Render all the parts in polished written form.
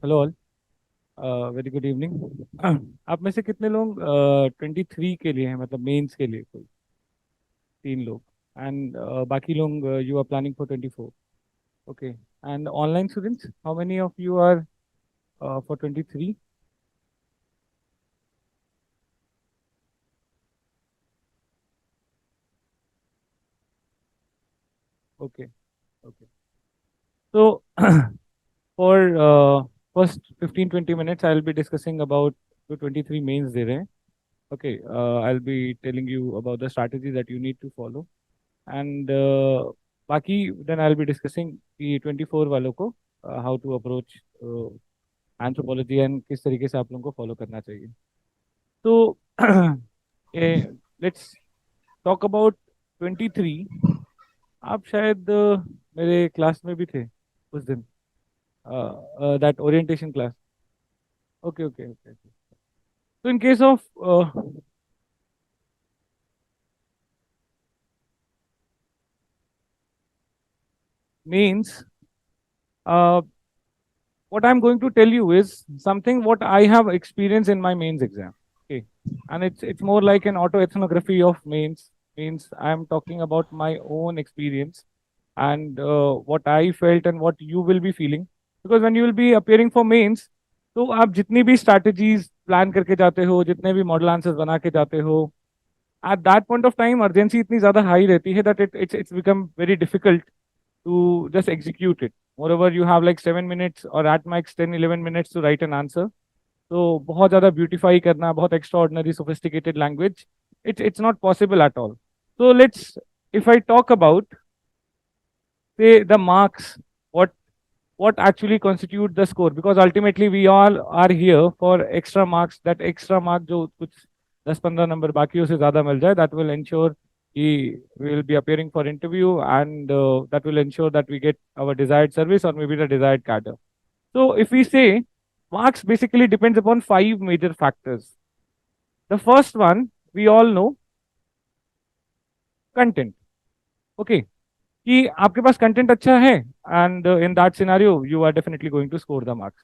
Hello all. Very good evening. आप में से कितने लोग 23 के लिए हैं, मतलब मेंस के लिए? कोई 3 लोग। एंड बाकी लोग you are planning for 24। Okay. And online students, how many of you are for 23? Okay. Okay. तो for first 15-20 minutes I will be discussing about जो 23 मेंस दे रहे हैं. Okay, I'll be telling you about the strategy that you need to follow. And बाकी then I'll be discussing the 24 वालों को how to approach anthropology and किस तरीके से आप लोगों को फॉलो करना चाहिए. तो let's talk about 23. आप शायद मेरे क्लास में भी थे उस दिन, that orientation class. Okay, okay, okay, okay. So in case of means, uh, what I'm going to tell you is something what I have experienced in my mains exam. Okay, and it's more like an autoethnography of mains. Means I'm talking about my own experience and what I felt and what you will be feeling. Because when you will be appearing for mains, तो आप जितनी भी strategies plan करके जाते हो, जितने भी model answers बना के जाते हो, at that point of time urgency इतनी ज़्यादा हाई रहती है that it's become very difficult to just execute it. Moreover, you have like 7 minutes or at max 10-11 minutes to write an answer. So बहुत ज़्यादा beautify करना, बहुत extraordinary sophisticated language, it's not possible at all. So let's, if I talk about say the marks, what actually constitute the score, because ultimately we all are here for extra marks. That extra mark जो कुछ 10-15 number बाकियों से ज़्यादा मिल जाए, that will ensure we will be appearing for interview, and that will ensure that we get our desired service or maybe the desired cadre. So if we say marks basically depends upon 5 major factors. The first one we all know, content. Okay, कि आपके पास content अच्छा है, and in that scenario you are definitely going to score the marks.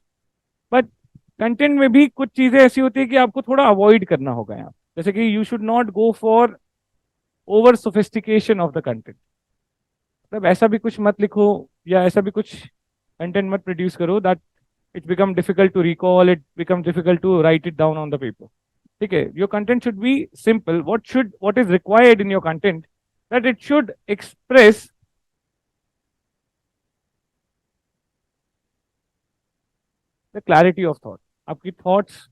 But content में भी कुछ चीजें ऐसी होती है कि आपको थोड़ा अवॉइड करना होगा यहाँ. जैसे कि you should not go for over sophistication of the content. मतलब ऐसा भी कुछ मत लिखो या ऐसा भी कुछ कंटेंट मत प्रोड्यूस करो that it become difficult to recall, it become difficult to write it down on the paper. ठीक है, your content should be simple. What is required in your content, that it should express the clarity of thought. आपकी thoughts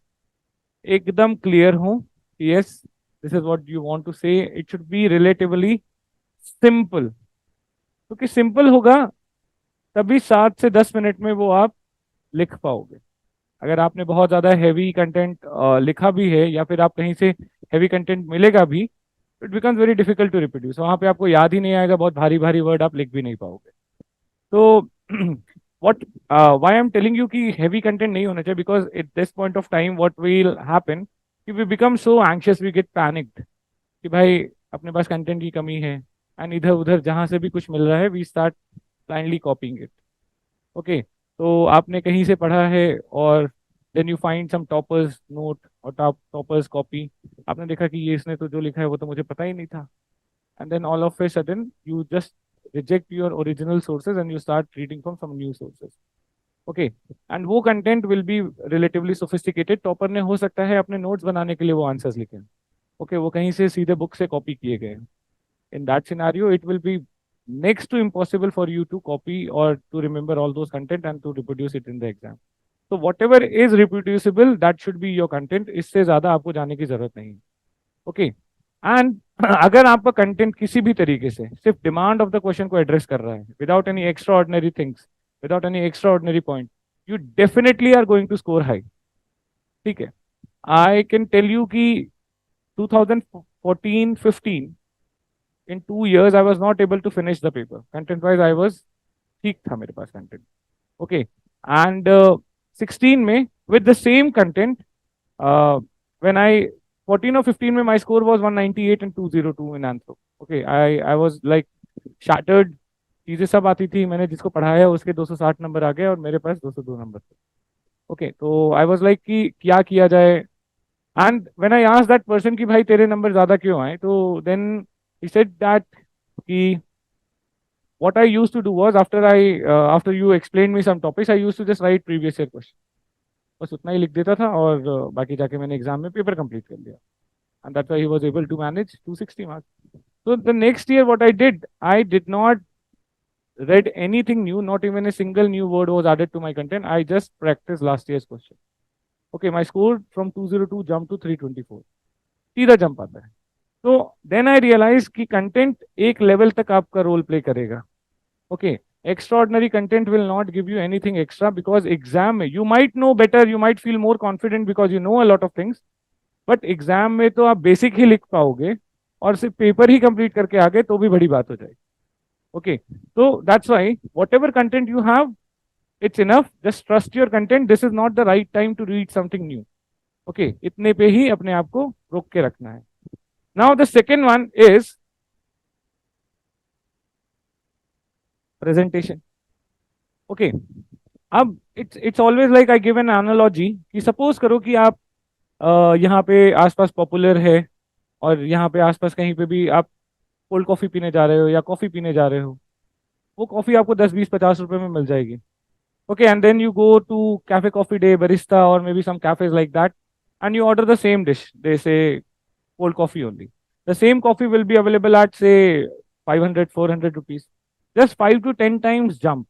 एकदम clear हो. Yes, this is what you want to say. It should be relatively simple, क्योंकि simple होगा तभी 7 से 10 minute में वो आप लिख पाओगे. अगर आपने बहुत ज्यादा हैवी कंटेंट लिखा भी है या फिर आप कहीं से हैवी कंटेंट मिलेगा भी, it becomes very difficult to reproduce. वहां पे आपको याद ही नहीं आएगा, बहुत भारी भारी वर्ड आप लिख भी नहीं पाओगे. तो what why I'm telling you कि heavy content नहीं होना चाहिए, because at this point of time what will happen कि we become so anxious, we get panicked कि भाई अपने पास कंटेंट की कमी है, एंड इधर उधर जहां से भी कुछ मिल रहा है we start blindly copying it. Okay, तो आपने कहीं से पढ़ा है और then you find some toppers note और टॉपर्स कॉपी. आपने देखा कि ये इसने तो जो लिखा है वो तो मुझे पता ही नहीं था, and then all of a sudden you just reject your original sources and you start reading from some new sources. Okay, and वो content will be relatively sophisticated. Topper ने हो सकता है अपने नोट्स बनाने के लिए वो आंसर्स लिखे. ओके, वो कहीं से सीधे बुक से कॉपी किए गए. In that scenario it will be next to impossible for you to copy or to remember all those content and to reproduce it in the exam. So whatever is reproducible, that should be your content. इससे ज्यादा आपको जाने की जरूरत नहीं. Okay, and अगर आपका content किसी भी तरीके से सिर्फ डिमांड ऑफ द क्वेश्चन को एड्रेस कर रहा है without any extra ordinary things, without any extra ordinary point, you definitely are going to score high. ठीक है, आई कैन टेल यू कि 2014-15 in 2 years I was not able to finish the paper. Content wise I was ठीक था मेरे पास content. Okay, and 16 में with the same content, when I 14 or 15 में my score was 198 and 202 in anthro. Okay, I was like shattered. चीजें सब आती थी, मैंने जिसको पढ़ाया उसके 260 नंबर आ गए और मेरे पास 202 नंबर थे. ओके, तो आई वाज लाइक कि क्या किया जाए। And when I asked that person कि भाई तेरे नंबर ज्यादा क्यों आए, तो देन ही सेड दैट कि what I used to do was after you explained me some topics, I used to just write previous year question. बस उतना ही लिख देता था और बाकी जाके मैंने एग्जाम में पेपर कंप्लीट कर लिया, and that's why he was able to manage 260 marks. So the next year what I did not read anything new, not even a single new word was added to my content. I just practiced last year's question. Okay, my score from 202 jumped to 324. सीधा jump आता है। तो then I realise कि content एक level तक आपका role play करेगा। Okay, extraordinary content will not give you anything extra, because exam में you might know better, you might feel more confident because you know a lot of things, but exam में तो आप basic ही लिख पाओगे और सिर्फ paper ही complete करके आ गए तो भी बड़ी बात हो जाएगी। ओके, तो that's why whatever content you have, it's enough, just trust your content, this is not the right time to read something new. Okay, इतने पे ही अपने आप को रोक के रखना है। Now the second one is presentation. Okay, अब it's always like I give an analogy कि सपोज करो कि आप यहाँ पे आसपास पॉपुलर है और यहाँ पे आसपास कहीं पे भी आप कोल्ड कॉफी पीने जा रहे हो या कॉफी पीने जा रहे हो, वो कॉफी आपको 10 20 50 रुपए में मिल जाएगी। Okay, and then you go to cafe coffee day, Barista और maybe some cafes like that, and you order the same dish, they say cold coffee only. The same coffee will be available at say 500 400 rupees, just 5 to 10 times jump.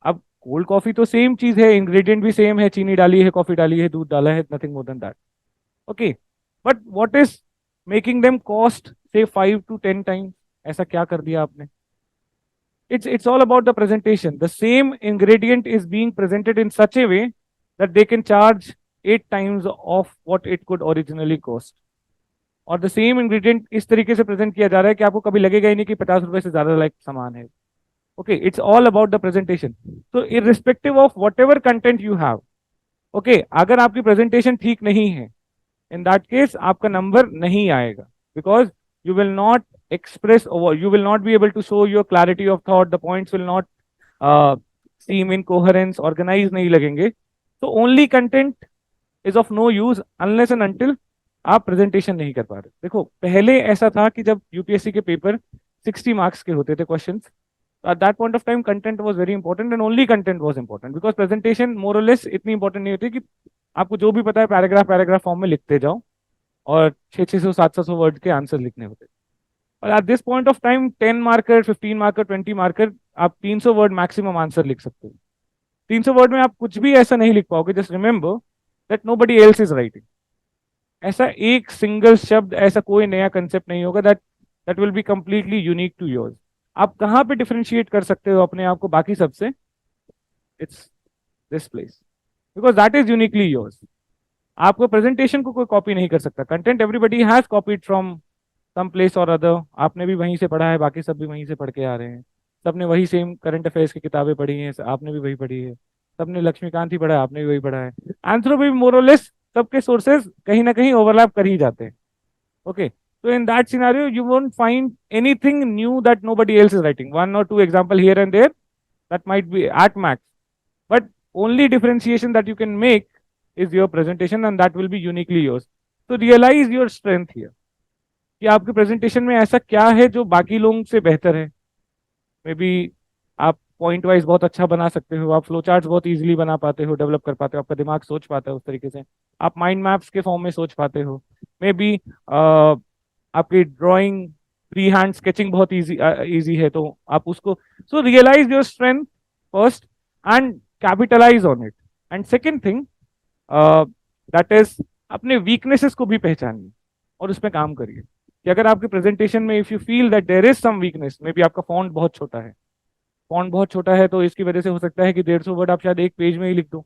अब cold coffee तो same चीज है, ingredient भी same है, चीनी डाली है, coffee डाली है, दूध डाला है, nothing more than that. Okay, but what is making them cost से 5 to 10 टाइम्स? ऐसा क्या कर दिया आपने? It's all about the presentation. The same ingredient is being presented in such a way that they can charge 8 times of what it could originally cost. और the same ingredient इस तरीके से present किया जा रहा है कि आपको कभी लगेगा ही नहीं कि 50 रुपए से ज्यादा लाइक सामान है। Okay, it's all about the presentation. तो irrespective of whatever content you have, okay, अगर आपकी प्रेजेंटेशन ठीक नहीं है, इन दैट केस आपका नंबर नहीं आएगा, because you will not express, or you will not be able to show your clarity of thought, the points will not seem in coherence, organized नहीं लगेंगे। तो only content is of no use unless and until आप presentation नहीं कर पा रहे। देखो, पहले ऐसा था कि जब यूपीएससी के पेपर 60 मार्क्स के होते थे questions, at that point of time content was very important and only content was important, because presentation more or less इतनी important नहीं होती कि आपको जो भी पता है पैराग्राफ पैराग्राफ फॉर्म में लिखते जाओ और 600 700 वर्ड के आंसर लिखने होते। और at this point of time 10 marker 15 marker 20 marker आप 300 वर्ड मैक्सिमम आंसर लिख सकते हो। 300 वर्ड में आप कुछ भी ऐसा नहीं लिख पाओगे। Just remember that nobody else is writing. ऐसा एक सिंगल शब्द, ऐसा कोई नया कंसेप्ट नहीं होगा that that will be completely unique to yours. आप कहाँ पे डिफरेंशिएट कर सकते हो अपने आप को बाकी सबसे? It's this place, because that is uniquely yours. आपको प्रेजेंटेशन को कोई कॉपी नहीं कर सकता। Content everybody has copied from some place और अदर। आपने भी वहीं से पढ़ा है, बाकी सब भी वहीं से पढ़ के आ रहे हैं, सबने वही सेम करंट अफेयर्स की किताबें पढ़ी हैं, आपने भी वही पढ़ी है, सबने लक्ष्मीकांत ही पढ़ा है, आपने भी वही पढ़ा है। आंसर भी मोरलेस सबके सोर्सेज कहीं ना कहीं ओवरलैप कर ही जाते हैं। Okay, so in that scenario you won't find anything new that nobody else is writing. One or two example here and there, that might be at max, but only differentiation that you can make is your presentation, and that will be uniquely yours. So realize your strength here, कि आपके presentation में ऐसा क्या है जो बाकी लोगों से बेहतर है। मे बी आप पॉइंट वाइज बहुत अच्छा बना सकते हो, आप फ्लो चार्ट्स बहुत इजीली बना पाते हो, डेवलप कर पाते हो, आपका दिमाग सोच पाता है उस तरीके से, आप माइंड मैप्स के फॉर्म में सोच पाते हो। मे बी आपकी ड्राइंग, फ्री हैंड स्केचिंग बहुत इजी है, तो आप उसको, so realize your strength first and capitalize on it. And second thing that is अपने वीकनेसेस को भी पहचानिए और उस पर काम करिए। कि अगर आपके प्रेजेंटेशन में if you feel that there is some weakness, maybe आपका फॉन्ट बहुत छोटा है, फॉन्ट बहुत छोटा है तो इसकी वजह से हो सकता है कि 150 वर्ड आप शायद एक पेज में ही लिख दो,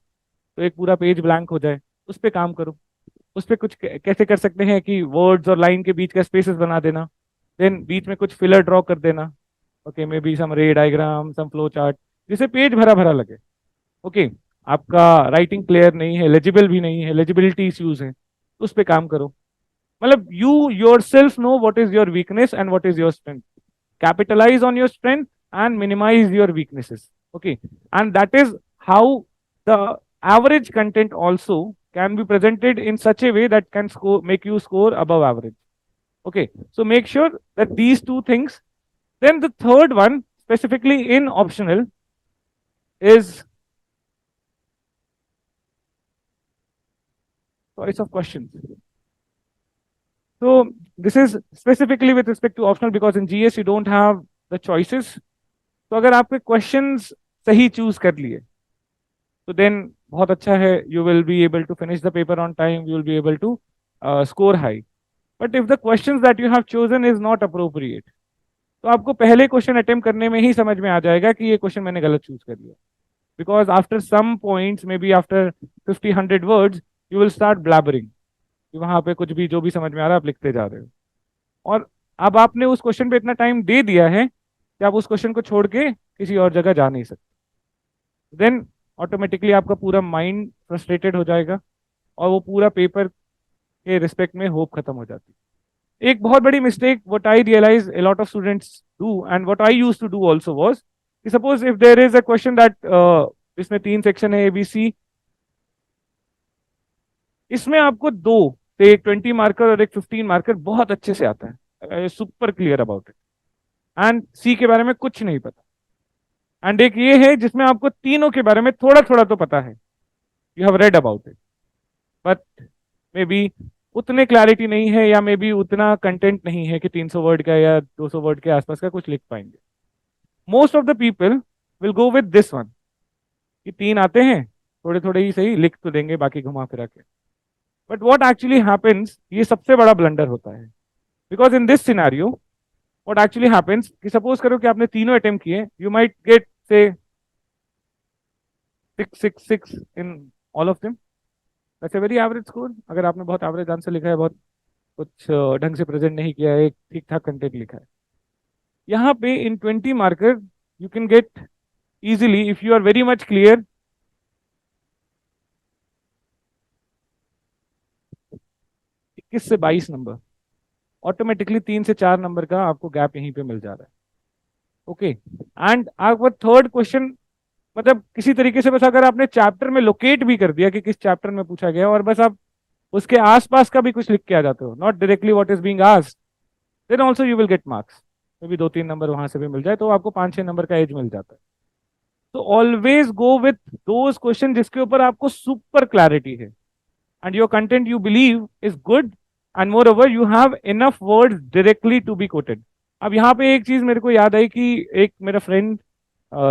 तो एक पूरा पेज ब्लैंक हो जाए। उस पर काम करो। उस पर कुछ कैसे कर सकते हैं कि वर्ड्स और लाइन के बीच का स्पेसेस बना देना, देन बीच में कुछ फिलर ड्रॉ कर देना। Okay, may be some ray diagram, some flow chart, जिससे पेज भरा भरा लगे। ओके, आपका राइटिंग क्लियर नहीं है, लेजिबल भी नहीं है, लेजिबिलिटी इश्यूज है, उस पर काम करो। मतलब you yourself know what is your weakness and what is your strength. Capitalize on your strength and minimize your weaknesses. Okay, and that is how the average content also can be presented in such a way that can make you score above average. Okay, so make sure that these two things. Then the third one, specifically in optional, is choice of questions. So this is specifically with respect to optional because in GS you don't have the choices. तो अगर आपके questions सही choose कर लिए तो then बहुत अच्छा है, you will be able to finish the paper on time, you will be able to score high. But if the questions that you have chosen is not appropriate, तो आपको पहले क्वेश्चन अटेम्प्ट करने में ही समझ में आ जाएगा कि ये क्वेश्चन मैंने गलत चूज कर लिया. Because after some points, maybe after 50-100 words, you will start blabbering. कि वहां पे कुछ भी जो भी समझ में आ रहा है आप लिखते जा रहे हो. और अब आपने उस क्वेश्चन पे इतना टाइम दे दिया है कि आप उस क्वेश्चन को छोड़ के किसी और जगह जा नहीं सकते. देन ऑटोमेटिकली आपका पूरा माइंड फ्रस्ट्रेटेड हो जाएगा और वो पूरा पेपर के रिस्पेक्ट में होप खत्म हो जाती है. एक बहुत बड़ी mistake what I realise a lot of students do and what I used to do also was कि suppose if there is a question that इसमें 3 सेक्शन है ABC, इसमें आपको दो से एक 20 मार्कर और एक 15 मार्कर बहुत अच्छे से आता है, super clear about it, and C के बारे में कुछ नहीं पता. एंड एक ये है जिसमें आपको तीनों के बारे में थोड़ा थोड़ा तो पता है, you have read about it, but may be उतने क्लैरिटी नहीं है या मे बी उतना कंटेंट नहीं है कि 300 वर्ड का या 200 वर्ड के आसपास का कुछ लिख पाएंगे. Most of the people will go with this one कि 3 आते हैं, थोड़े थोड़े ही सही लिख तो देंगे बाकी घुमा फिरा के. बट वॉट एक्चुअली हैपेंस, ये सबसे बड़ा ब्लंडर होता है. Because in this scenario what actually happens कि सपोज करो कि आपने तीनों अटेम्प्ट किए, यू माइट गेट से 666 in all of them. That's a very average score. अगर आपने बहुत एवरेज आंसर लिखा है, बहुत कुछ ढंग से प्रेजेंट नहीं किया है, एक ठीक ठाक कंटेंट लिखा है, यहाँ पे in 20 marker you can get easily if you are very much clear 21 से 22 नंबर. ऑटोमेटिकली 3 से 4 नंबर का आपको गैप यहीं पे मिल जा रहा है. ओके, एंड आपका थर्ड क्वेश्चन मतलब किसी तरीके से बस अगर आपने चैप्टर में लोकेट भी कर दिया कि किस चैप्टर में पूछा गया और बस आप उसके आसपास का भी कुछ लिख के आ जाते हो, not directly what is being asked, then also you will get marks. Maybe 2-3 number वहां से भी मिल जाए तो आपको 5-6 नंबर का एज मिल जाता है. तो always go with those question जिसके ऊपर आपको सुपर क्लैरिटी है and your content you believe is good and moreover you have enough words directly to be quoted. अब यहाँ पे एक चीज मेरे को याद आई कि एक मेरा फ्रेंड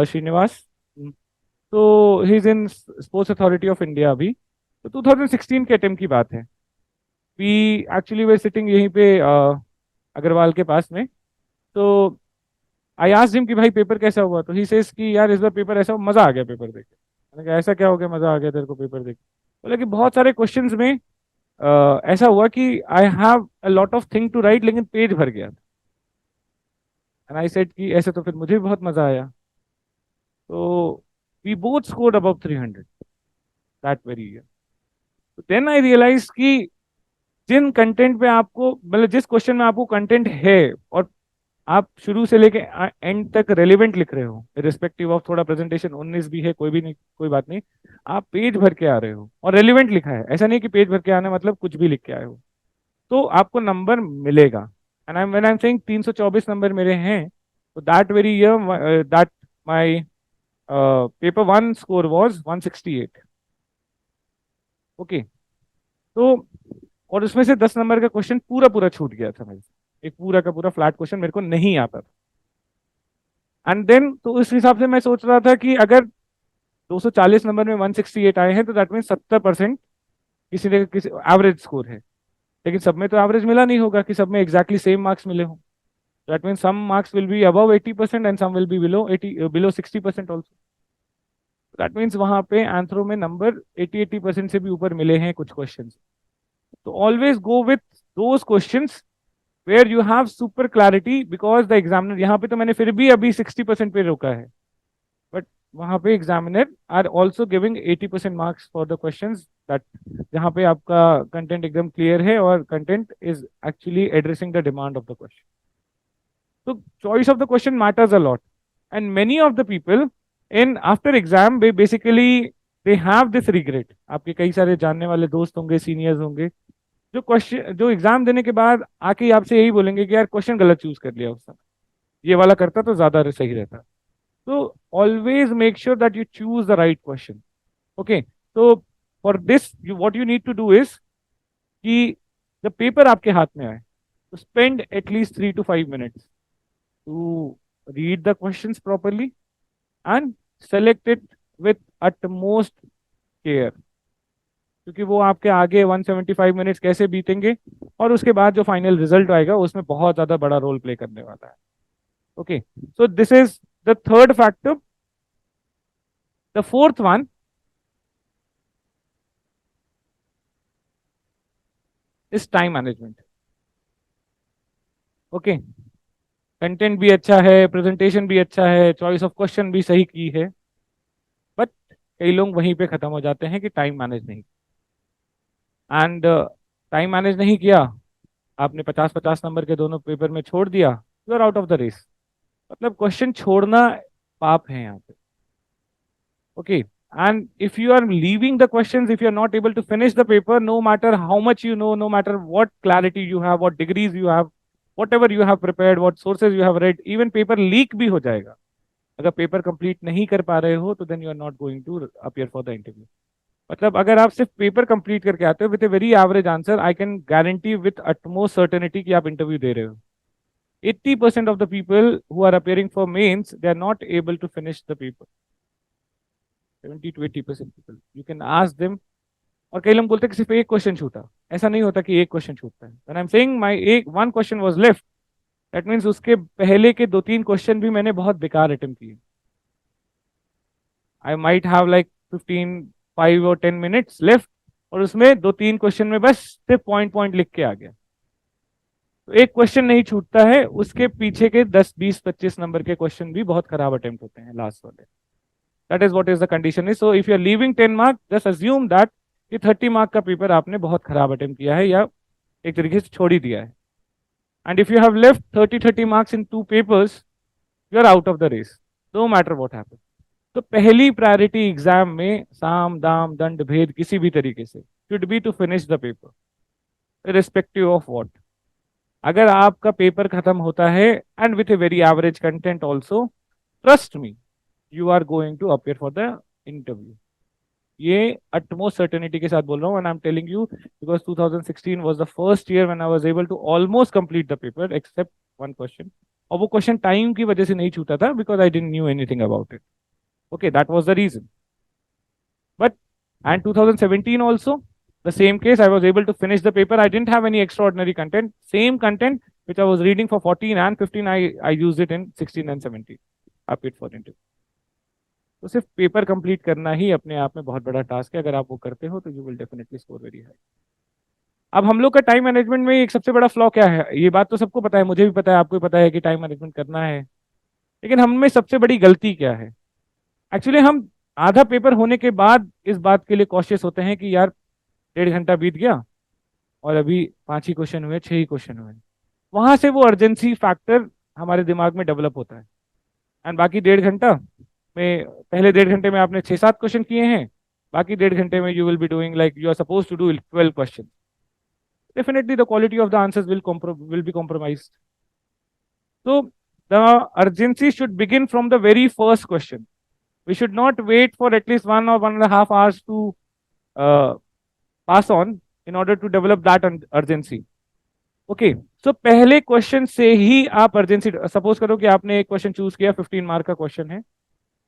श्रीनिवास, तो he is in sports authority of India अभी, तो 2016 के अटेम्प्ट की बात है. वी एक्चुअली वे सिटिंग यहीं पे अग्रवाल के पास में. तो आई आस्क्ड हिम कि भाई पेपर कैसा हुआ, तो ही सेज कि यार इस बार पेपर ऐसा हुआ, मजा आ गया पेपर देख के. मैंने कहा ऐसा क्या हो गया मजा आ गया तेरे को पेपर देख के? बोला कि बहुत सारे क्वेश्चंस में ऐसा हुआ कि I have a lot of thing to write लेकिन पेज भर गया. एंड आई सेड कि ऐसे तो फिर मुझे भी बहुत मजा आया. तो we both scored above 300 that very year. तो देन आई रियलाइज कि जिन कंटेंट पे आपको मतलब जिस क्वेश्चन में आपको कंटेंट है और आप शुरू से लेके एंड तक रेलिवेंट लिख रहे हो, रिस्पेक्टिव ऑफ थोड़ा प्रेजेंटेशन 19 भी है, कोई भी नहीं, कोई बात नहीं, आप पेज भर के आ रहे हो और रेलिवेंट लिखा है, ऐसा नहीं कि पेज भर के आना मतलब कुछ भी लिख के आए हो, तो आपको नंबर मिलेगा. And I when I am saying 324 number मेरे हैं, तो that very year that my paper 1 score was 168. Okay, तो और उसमें से 10 नंबर का क्वेश्चन पूरा पूरा छूट गया था मेरे से, एक पूरा का पूरा फ्लैट क्वेश्चन मेरे को नहीं आता था. एंड देन तो उस हिसाब से मैं सोच रहा था कि अगर 240 नंबर में 168 आए हैं तो दैट मीन 70% किसी ने किसी एवरेज स्कोर है. लेकिन सब में तो एवरेज मिला नहीं होगा कि सब में एग्जैक्टली सेम मार्क्स मिले हों. That mean some marks will be above 80% and some will be below 60% also. That means वहां पे आंसरों में नंबर 80% से भी ऊपर मिले हैं कुछ क्वेश्चन. तो always go with those questions where you have super clarity because the examiner, यहाँ पे तो मैंने फिर भी अभी 60% पे रोका है, but वहाँ पे examiner are also giving 80% marks for the questions that जहाँ पे आपका content एकदम clear है और content is actually addressing the demand of the question. So choice of the question matters a lot and many of the people in after exam they basically they have this regret. आपके कई सारे जानने वाले दोस्त होंगे, seniors होंगे, जो question, जो एग्जाम देने के बाद आके ही आपसे यही बोलेंगे कि यार क्वेश्चन गलत चूज कर लिया उस समय, ये वाला करता तो ज्यादा सही रहता। तो always make sure that you choose the right question. Okay, तो for this you what you need to do is कि जब पेपर आपके हाथ में आए तो spend at least 3 to 5 minutes to read the questions properly and select it with utmost care, क्योंकि वो आपके आगे 175 मिनट्स कैसे बीतेंगे और उसके बाद जो फाइनल रिजल्ट आएगा उसमें बहुत ज्यादा बड़ा रोल प्ले करने वाला है। Okay, so this is the third factor. The fourth one is time management. Okay, content भी अच्छा है, प्रेजेंटेशन भी अच्छा है, चॉइस ऑफ क्वेश्चन भी सही की है, बट कई लोग वहीं पे खत्म हो जाते हैं कि टाइम मैनेज नहीं। एंड टाइम मैनेज नहीं किया, आपने 50-50 नंबर के दोनों पेपर में छोड़ दिया, you are out of the race. मतलब क्वेश्चन छोड़ना पाप है यहाँ पे। ओके, and if you are leaving the questions, if you are not able to finish the paper, no matter how much you know, no matter what clarity you have, what degrees you have, whatever you have prepared, what sources you have read, even paper leak भी हो जाएगा। अगर paper complete नहीं कर पा रहे हो तो then you are not going to appear for the interview. मतलब अगर आप सिर्फ पेपर कंप्लीट करके आते हो with a very average answer, I can guarantee with utmost certainty कि आप इंटरव्यू दे रहे हो। 80% of the people who are appearing for mains, they are not able to finish the paper। 70 to 80% people, you can ask them। और कई लोग बोलते हैं कि सिर्फ एक क्वेश्चन छूटा, ऐसा नहीं होता कि एक क्वेश्चन छूटता है। When I am saying my एक one question was left, that means उसके पहले के 2-3 क्वेश्चन भी मैंने बहुत बेकार अटेम्प्ट किए। I might have like 5 or 10 minutes left, और उसमें 2-3 क्वेश्चन में बस सिर्फ पॉइंट पॉइंट लिख के आ गया। तो एक क्वेश्चन नहीं छूटता है, उसके पीछे के 10, 20, 25 नंबर के क्वेश्चन भी बहुत खराब अटेम्प्ट होते हैं लास्ट वाले। That is what is the condition is. So if you are leaving 10 mark, just assume that कि 30 मार्क का पेपर आपने बहुत खराब अटेम्प्ट किया है या एक तरीके से छोड़ ही दिया है। And if you have left 30 in 2 papers, you are out of the race, no matter what happen. तो पहली प्रायोरिटी एग्जाम में साम दाम दंड भेद किसी भी तरीके से should be to finish the paper respective of what. अगर आपका पेपर खत्म होता है and with a very average content also, trust me, you are going to appear for the interview. ये अटमोस्ट सर्टेनिटी के साथ बोल रहा हूँ, and I am telling you because 2016 was the first year when I was able to almost complete the paper except one question. और वो question time की वजह से नहीं छूटा था because I didn't knew anything about it. Okay, that was the reason. But and 2017 also the same case, I was able to finish the paper. I didn't have any extraordinary content, same content which I was reading for 14 and 15, I used it in 16 and 17 up it for interview। तो सिर्फ paper complete करना ही अपने आप में बहुत बड़ा task है। अगर आप वो करते हो तो you will definitely score very high. अब हम लोग का टाइम मैनेजमेंट में एक सबसे बड़ा फ्लॉ क्या है, ये बात तो सबको पता है, मुझे भी पता है, आपको भी पता है कि टाइम मैनेजमेंट करना है, लेकिन हम में सबसे बड़ी गलती क्या है? एक्चुअली हम आधा पेपर होने के बाद इस बात के लिए कॉशियस होते हैं कि यार 1.5 घंटा बीत गया और अभी 5 ही क्वेश्चन हुए, 6 ही क्वेश्चन हुए। वहां से वो अर्जेंसी फैक्टर हमारे दिमाग में डेवलप होता है। एंड बाकी 1.5 घंटा में, पहले 1.5 घंटे में आपने 6-7 क्वेश्चन किए हैं, बाकी 1.5 घंटे में you will be doing like you are suppose to do 12 question. Definitely the quality of the answers will be compromised. So the urgency should begin from the very first question. We should not wait for at least 1 or 1.5 hours to uh, pass on in order to develop that urgency. Okay, so पहले question से ही आप urgency, suppose करो कि आपने एक question choose किया, 15 mark का question है,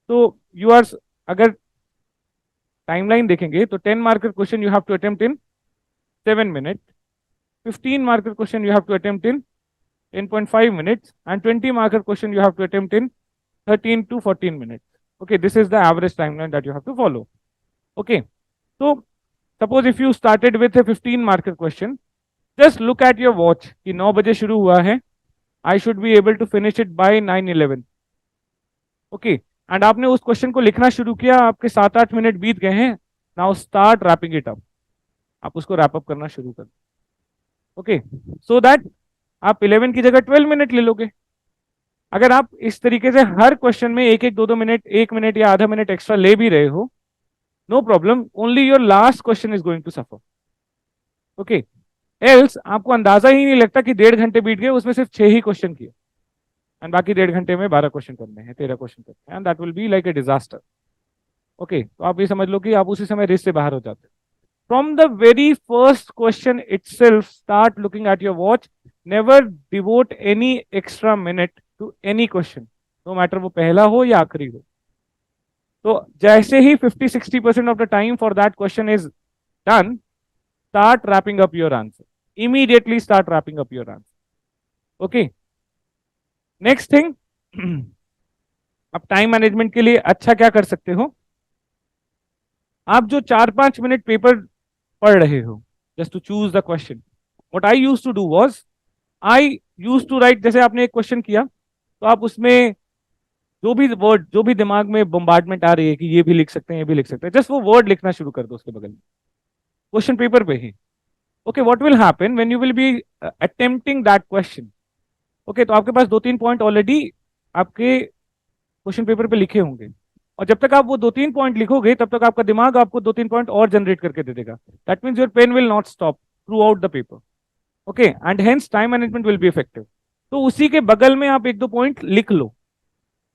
तो यू आर, अगर टाइमलाइन देखेंगे तो 10 मार्क का question you have to attempt in 7 minute, 15 mark का question you have to attempt in 10.5 minutes, and 20 marker question you have to attempt in 13 to 14 minutes. Okay, this is the average timeline that you have to follow. Okay, so suppose if you started with a 15 marker question, just look at your watch कि 9 बजे शुरू हुआ है, I should be able to finish it by 9:11. Okay, and आपने उस question को लिखना शुरू किया, आपके 7-8 मिनट बीत गए हैं, now start wrapping it up. आप उसको रैप अप करना शुरू कर। ओके, सो दैट आप 11 की जगह 12 मिनट ले लोगे। अगर आप इस तरीके से हर क्वेश्चन में 1-1, 2-2 मिनट, 1 मिनट या आधा मिनट एक्स्ट्रा ले भी रहे हो, no problem, only your last question is going to suffer. Okay, else आपको अंदाजा ही नहीं लगता कि 1.5 घंटे बीत गए, उसमें सिर्फ 6 ही क्वेश्चन किए एंड बाकी 1.5 घंटे में 12 क्वेश्चन करने हैं, 13 क्वेश्चन करने हैं, and that will be like a disaster. Okay, तो आप ये समझ लो कि आप उसी समय रेस से बाहर हो जाते हैं। From the very first question itself start looking at your watch, never devote any extra minute to any question, no matter वो पहला हो या आखिरी हो। तो जैसे ही 50-60% of the time for that question is done, start wrapping up your answer. Immediately start wrapping up your answer. Okay. Next thing, अब टाइम मैनेजमेंट के लिए अच्छा क्या कर सकते हो, आप जो 4-5 मिनट पेपर पढ़ रहे हो just to choose the question, what I use to do was I use to write, जैसे आपने एक क्वेश्चन किया तो आप उसमें जो भी वर्ड, जो भी दिमाग में बम्बार्डमेंट आ रही है कि ये भी लिख सकते हैं, ये भी लिख सकते हैं, जस्ट वो वर्ड लिखना शुरू कर दो उसके बगल में क्वेश्चन पेपर पे ही। ओके, what will happen when you will be attempting that question, okay, तो आपके पास 2-3 पॉइंट ऑलरेडी आपके क्वेश्चन पेपर पे लिखे होंगे, और जब तक आप वो 2-3 पॉइंट लिखोगे तब तक आपका दिमाग आपको 2-3 पॉइंट और जनरेट करके दे देगा। That means your pen will not stop throughout the paper. Okay, and hence time management will be effective. तो उसी के बगल में आप 1-2 पॉइंट लिख लो,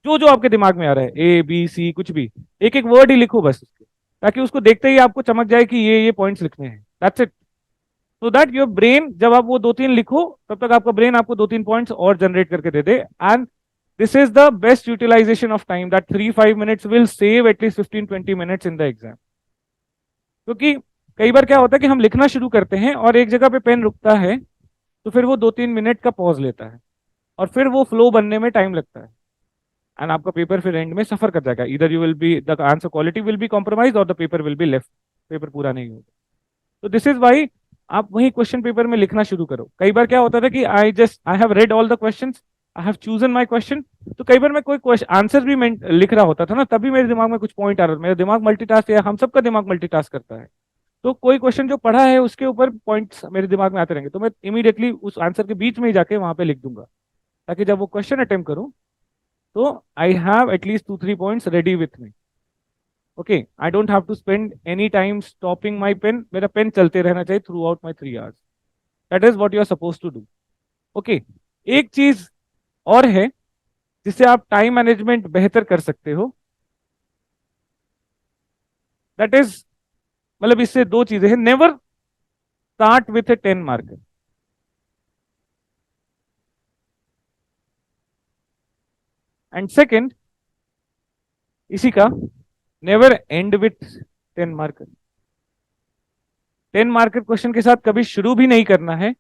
जो जो आपके दिमाग में आ रहा है, ए बी सी कुछ भी, एक एक वर्ड ही लिखो बस उसके, ताकि उसको देखते ही आपको चमक जाए कि ये पॉइंट्स लिखने हैं। That's it. So that your brain, जब आप वो 2-3 लिखो तब तक आपका ब्रेन आपको 2-3 पॉइंट्स और जनरेट करके दे दे, and this is the best utilization of time, that 3-5 minutes will save at least 15-20 minutes in the exam. क्योंकि कई बार क्या होता है कि हम लिखना शुरू करते हैं और एक जगह पे पेन रुकता है, तो फिर वो 2-3 मिनट का पॉज लेता है और फिर वो फ्लो बनने में टाइम लगता है, एंड आपका पेपर फिर एंड में सफर कर जाएगा। इधर you will be, the answer quality will be compromise और the paper will be left, paper पूरा नहीं होगा। तो दिस इज वाई आप वही क्वेश्चन पेपर में लिखना शुरू करो। कई बार क्या होता था कि I have read all the questions, I have chosen my question, तो कई बार मैं कोई आंसर भी मैं लिख रहा होता था ना, तभी मेरे दिमाग में कुछ पॉइंट आ रहा था। मेरा दिमाग मल्टीटास्क, या हम सबका दिमाग मल्टीटास्क करता है, तो कोई क्वेश्चन जो पढ़ा है उसके ऊपर पॉइंट्स मेरे दिमाग में आते रहेंगे, तो मैं इमीडिएटली उस आंसर के बीच में ही जाके वहां पे लिख दूंगा, ताकि जब वो क्वेश्चन अटेम्प्ट करूं तो I have at least 2-3 points ready with me. Okay, I don't have to spend any time stopping my pen, मेरा पेन चलते रहना चाहिए throughout my 3 hours. That is what you are suppose to do. Okay, एक चीज और है जिससे आप टाइम मैनेजमेंट बेहतर कर सकते हो, दैट इज, मतलब इससे 2 चीजें हैं। Never start with A 10 marker, and second इसी का, never and with 10 marker. 10 marker question के साथ कभी शुरू भी नहीं करना है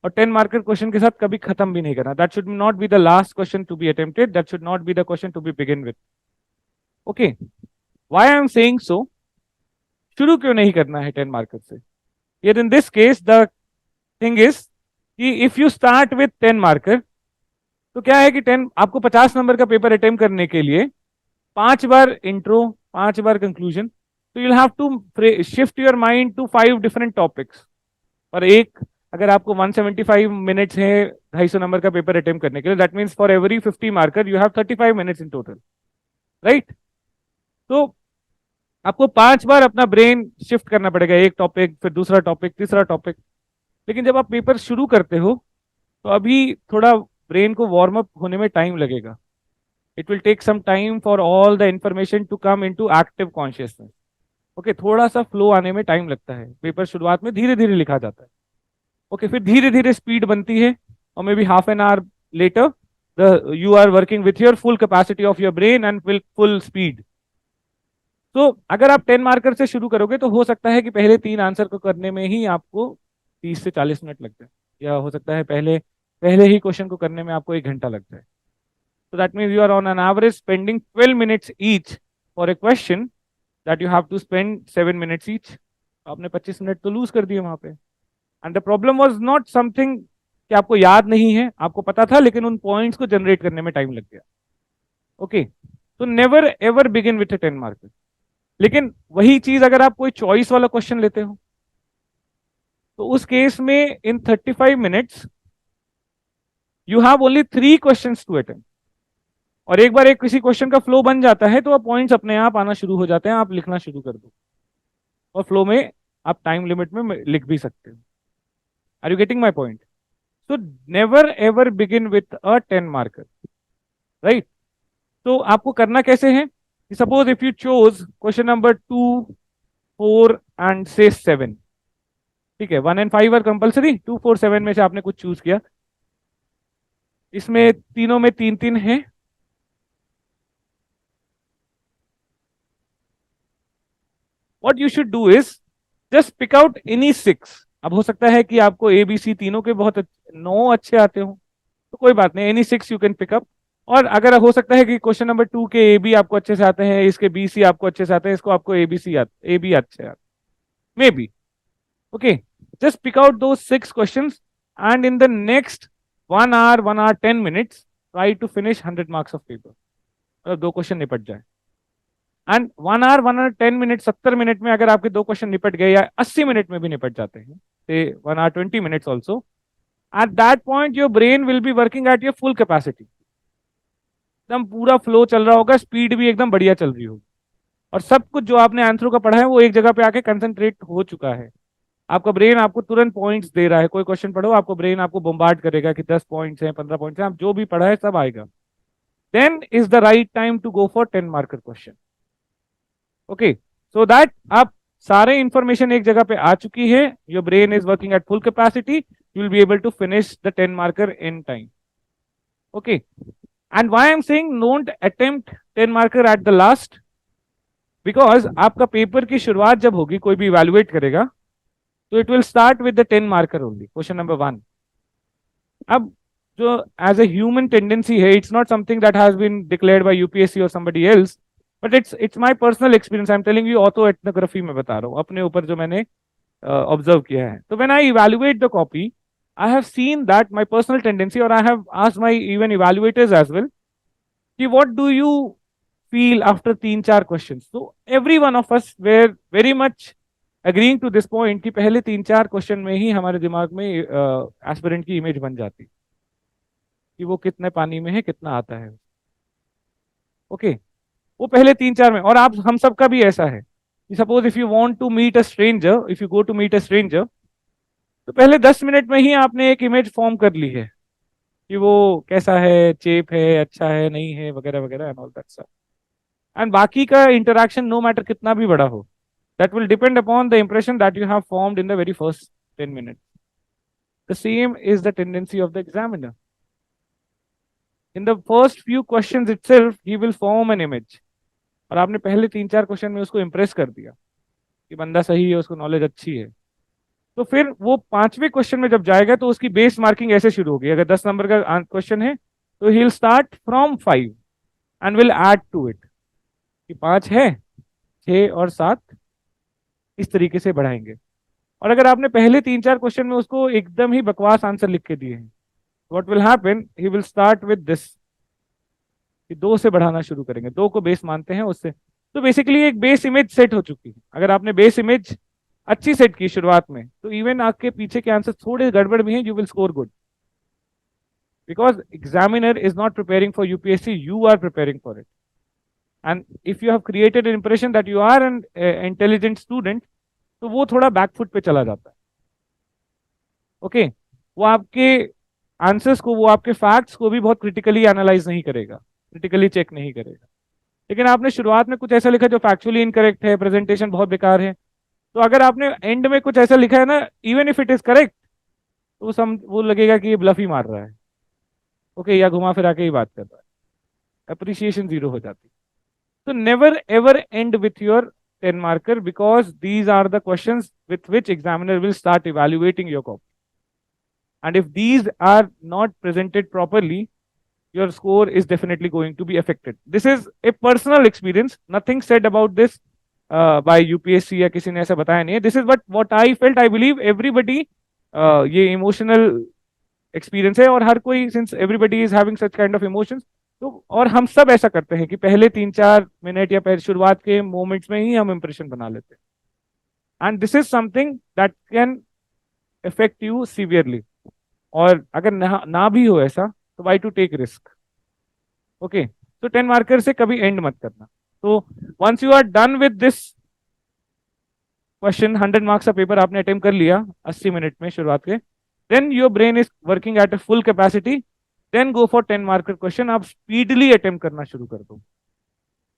और 10 मार्कर क्वेश्चन के साथ कभी खत्म भी नहीं करना। That should not be the last question to be attempted, that should not be the question to be begin with. Okay, why I am saying so, शुरू क्यों नहीं करना है 10 मार्कर से? Yet in this case the thing is कि if you start with 10 marker, तो क्या है कि 10, आपको 50 नंबर का पेपर अटेम्प्ट करने के लिए 5 बार इंट्रो, 5 बार कंक्लूजन, तो you'll have to shift your mind to 5 different topics। और एक, अगर आपको 175 मिनट्स है 250 नंबर का पेपर अटेम्प्ट करने के लिए, that means for every 50 marker you have 35 minutes in total, right? तो आपको 5 बार अपना ब्रेन शिफ्ट करना पड़ेगा, एक टॉपिक, फिर दूसरा टॉपिक, तीसरा टॉपिक। लेकिन जब आप पेपर शुरू करते हो तो अभी थोड़ा ब्रेन को वार्म अप होने में टाइम लगेगा। It will take some time for all the information to come into active consciousness. Okay, थोड़ा सा फ्लो आने में टाइम लगता है, पेपर शुरुआत में धीरे धीरे लिखा जाता है। ओके, फिर धीरे धीरे स्पीड बनती है, और maybe half an hour later the you are working with your full capacity of your brain and full speed. तो अगर आप 10 मार्कर से शुरू करोगे तो हो सकता है कि पहले 3 आंसर को करने में ही आपको 30 से 40 मिनट लग जाए, या हो सकता है पहले पहले ही क्वेश्चन को करने में आपको 1 घंटा लग जाए। तो that means you are on an average spending 12 minutes each for a question that you have to spend 7 minutes each. आपने 25 मिनट तो लूज कर दिए वहां पे। And the problem was not something कि आपको याद नहीं है, आपको पता था, लेकिन उन पॉइंट्स को जनरेट करने में टाइम लग गया। ओके, तो never ever begin with A 10 marker. लेकिन वही चीज अगर आप कोई चॉइस वाला क्वेश्चन लेते हो, तो उस केस में in 35 minutes you have only 3 questions to attempt, और एक बार एक किसी क्वेश्चन का फ्लो बन जाता है तो आप पॉइंट्स अपने आप आना शुरू हो जाते हैं, आप लिखना शुरू कर दो। और फ्लो में आप टाइम लिमिट में लिख भी सकते हो। Are you getting my point? So never ever begin with a 10 marker, right? तो आपको करना कैसे है? Suppose if you choose question number 2, 4 and से 7, ठीक है, 1 एंड 5 आर कंपल्सरी, 2, 4, 7 में से आपने कुछ चूज किया, इसमें तीनों में 3-3 है, what you should do is just pick out any 6। अब हो सकता है कि आपको ए बी सी तीनों के बहुत 9 अच्छे आते हो, तो कोई बात नहीं, any 6 you can pick up. और अगर हो सकता है कि क्वेश्चन नंबर 2 के ए बी आपको अच्छे से आते हैं, इसके बी सी आपको अच्छे से आते हैं, इसको आपको A B C A B अच्छे आते, may be, okay, just pick out those 6 questions and in the next 1 hour, 1 hour 10 minutes try to finish 100 marks of paper, मतलब 2 क्वेश्चन निपट जाए। And 1 hour, 1 hour 10 minute, 70 minute में अगर आपके 2 question निपट गए या 80 मिनट में भी निपट जाते हैं, से 1 hour 20 minutes also, eight that point your brain will be working at your full capacity, एकदम पूरा फ्लो चल रहा होगा, स्पीड भी एकदम बढ़िया चल रही होगी, और सब कुछ जो आपने आंसरों का पढ़ा है वो एक जगह पे आके कंसंट्रेट हो चुका है। आपका ब्रेन आपको तुरंत पॉइंट्स दे रहा है, कोई क्वेश्चन पढ़ो आपको ब्रेन आपको बॉम्बार्ड करेगा कि 10 पॉइंट्स हैं, 15 पॉइंट्स हैं, आप जो भी पढ़ा है सब आएगा। Then is the right time to go for 10 marker question. Okay, so that आप सारे इंफॉर्मेशन एक जगह पे आ चुकी है, your brain is working at full capacity, you will be able to finish the 10 marker in time. Okay, and why I am saying don't attempt 10 marker at the last, because आपका paper की शुरुआत जब होगी, कोई भी evaluate करेगा, तो it will start with the 10 marker only, question number 1। अब जो एज ए ह्यूमन टेंडेंसी है, it's not something that has been declared by UPSC और somebody else, but it's my personal experience, I am telling you autoethnography में बता रहा हूँ, अपने ऊपर जो मैंने ऑब्जर्व किया है। तो when I evaluate the copy, I have seen that my personal tendency, और I have asked my even evaluators as well कि what do you feel after 3-4 questions. तो every one of us were very much agreeing to this point कि पहले 3-4 question में ही हमारे दिमाग में aspirant की इमेज बन जाती कि वो कितने पानी में है, कितना आता है। ओके, वो पहले 3-4 में, और आप हम सबका भी ऐसा है कि suppose if you want to meet a stranger, if you go to meet a stranger, तो पहले 10 मिनट में ही आपने एक इमेज फॉर्म कर ली है कि वो कैसा है, चेप है, अच्छा है, नहीं है, वगैरह वगैरह एंड ऑल दैट सब। एंड बाकी का इंटरेक्शन नो मैटर कितना भी बड़ा हो, that will depend upon the impression that you have formed in the very first 10 minutes. The same is the tendency of the examiner. In the first few questions itself, he will form an image. और आपने पहले 3-4 question में उसको Impress कर दिया कि बंदा सही है, उसको नॉलेज अच्छी है, तो फिर वो 5वें क्वेश्चन में जब जाएगा तो उसकी बेस मार्किंग ऐसे शुरू होगी। अगर 10 नंबर का क्वेश्चन है तो ही will start from 5 and will add to it, कि 5 है, 6 और 7, इस तरीके से बढ़ाएंगे। और अगर आपने पहले 3-4 क्वेश्चन में उसको एकदम ही बकवास आंसर लिख के दिए हैं, what will happen, he will start with this, कि 2 से बढ़ाना शुरू करेंगे, 2 को बेस मानते हैं उससे। तो बेसिकली एक बेस इमेज सेट हो चुकी है। अगर आपने बेस इमेज अच्छी सेट की शुरुआत में, तो इवन आपके पीछे के आंसर थोड़े गड़बड़ भी हैं, you will score good, because examiner is not preparing for UPSC, you are preparing for it. And if you have created an impression that you are an intelligent student, तो वो थोड़ा बैकफुट पे चला जाता है। ओके, वो आपके answers को, वो आपके फैक्ट्स को भी बहुत क्रिटिकली एनालाइज नहीं करेगा, क्रिटिकली चेक नहीं करेगा। लेकिन आपने शुरुआत में कुछ ऐसा लिखा जो फैक्चुअली इनकरेक्ट है, प्रेजेंटेशन बहुत बेकार है, तो अगर आपने एंड में कुछ ऐसा लिखा है ना, even if it is correct, तो वो लगेगा कि ये ब्लफ ही मार रहा है, ओके, या घुमा फिरा के ही बात कर रहा है, अप्रिसिएशन जीरो हो जाती है। तो never ever and with your 10 marker, because these are the questions with which examiner will start evaluating your copy. And if these are not presented properly, your score is definitely going to be affected. This is a personal experience, nothing said about this by UPSC या किसी ने ऐसा बताया नहीं है. This is what I felt. I believe everybody ये emotional experience है, और हर कोई, since everybody is having such kind of emotions, तो और हम सब ऐसा करते हैं कि पहले 3-4 मिनट या पहले शुरुआत के मोमेंट्स में ही हम इंप्रेशन बना लेते हैं। And this is something that can affect you severely. और अगर ना भी हो ऐसा, तो why to take risk. Okay, तो 10 मार्कर से कभी एंड मत करना। तो once you are done with this question 100 marks का पेपर आपने अटेम्प्ट कर लिया 80 मिनट में शुरुआत के, then your brain is working at a full capacity, then go for 10 mark question, आप स्पीडली अटेम्प्ट करना शुरू कर दो।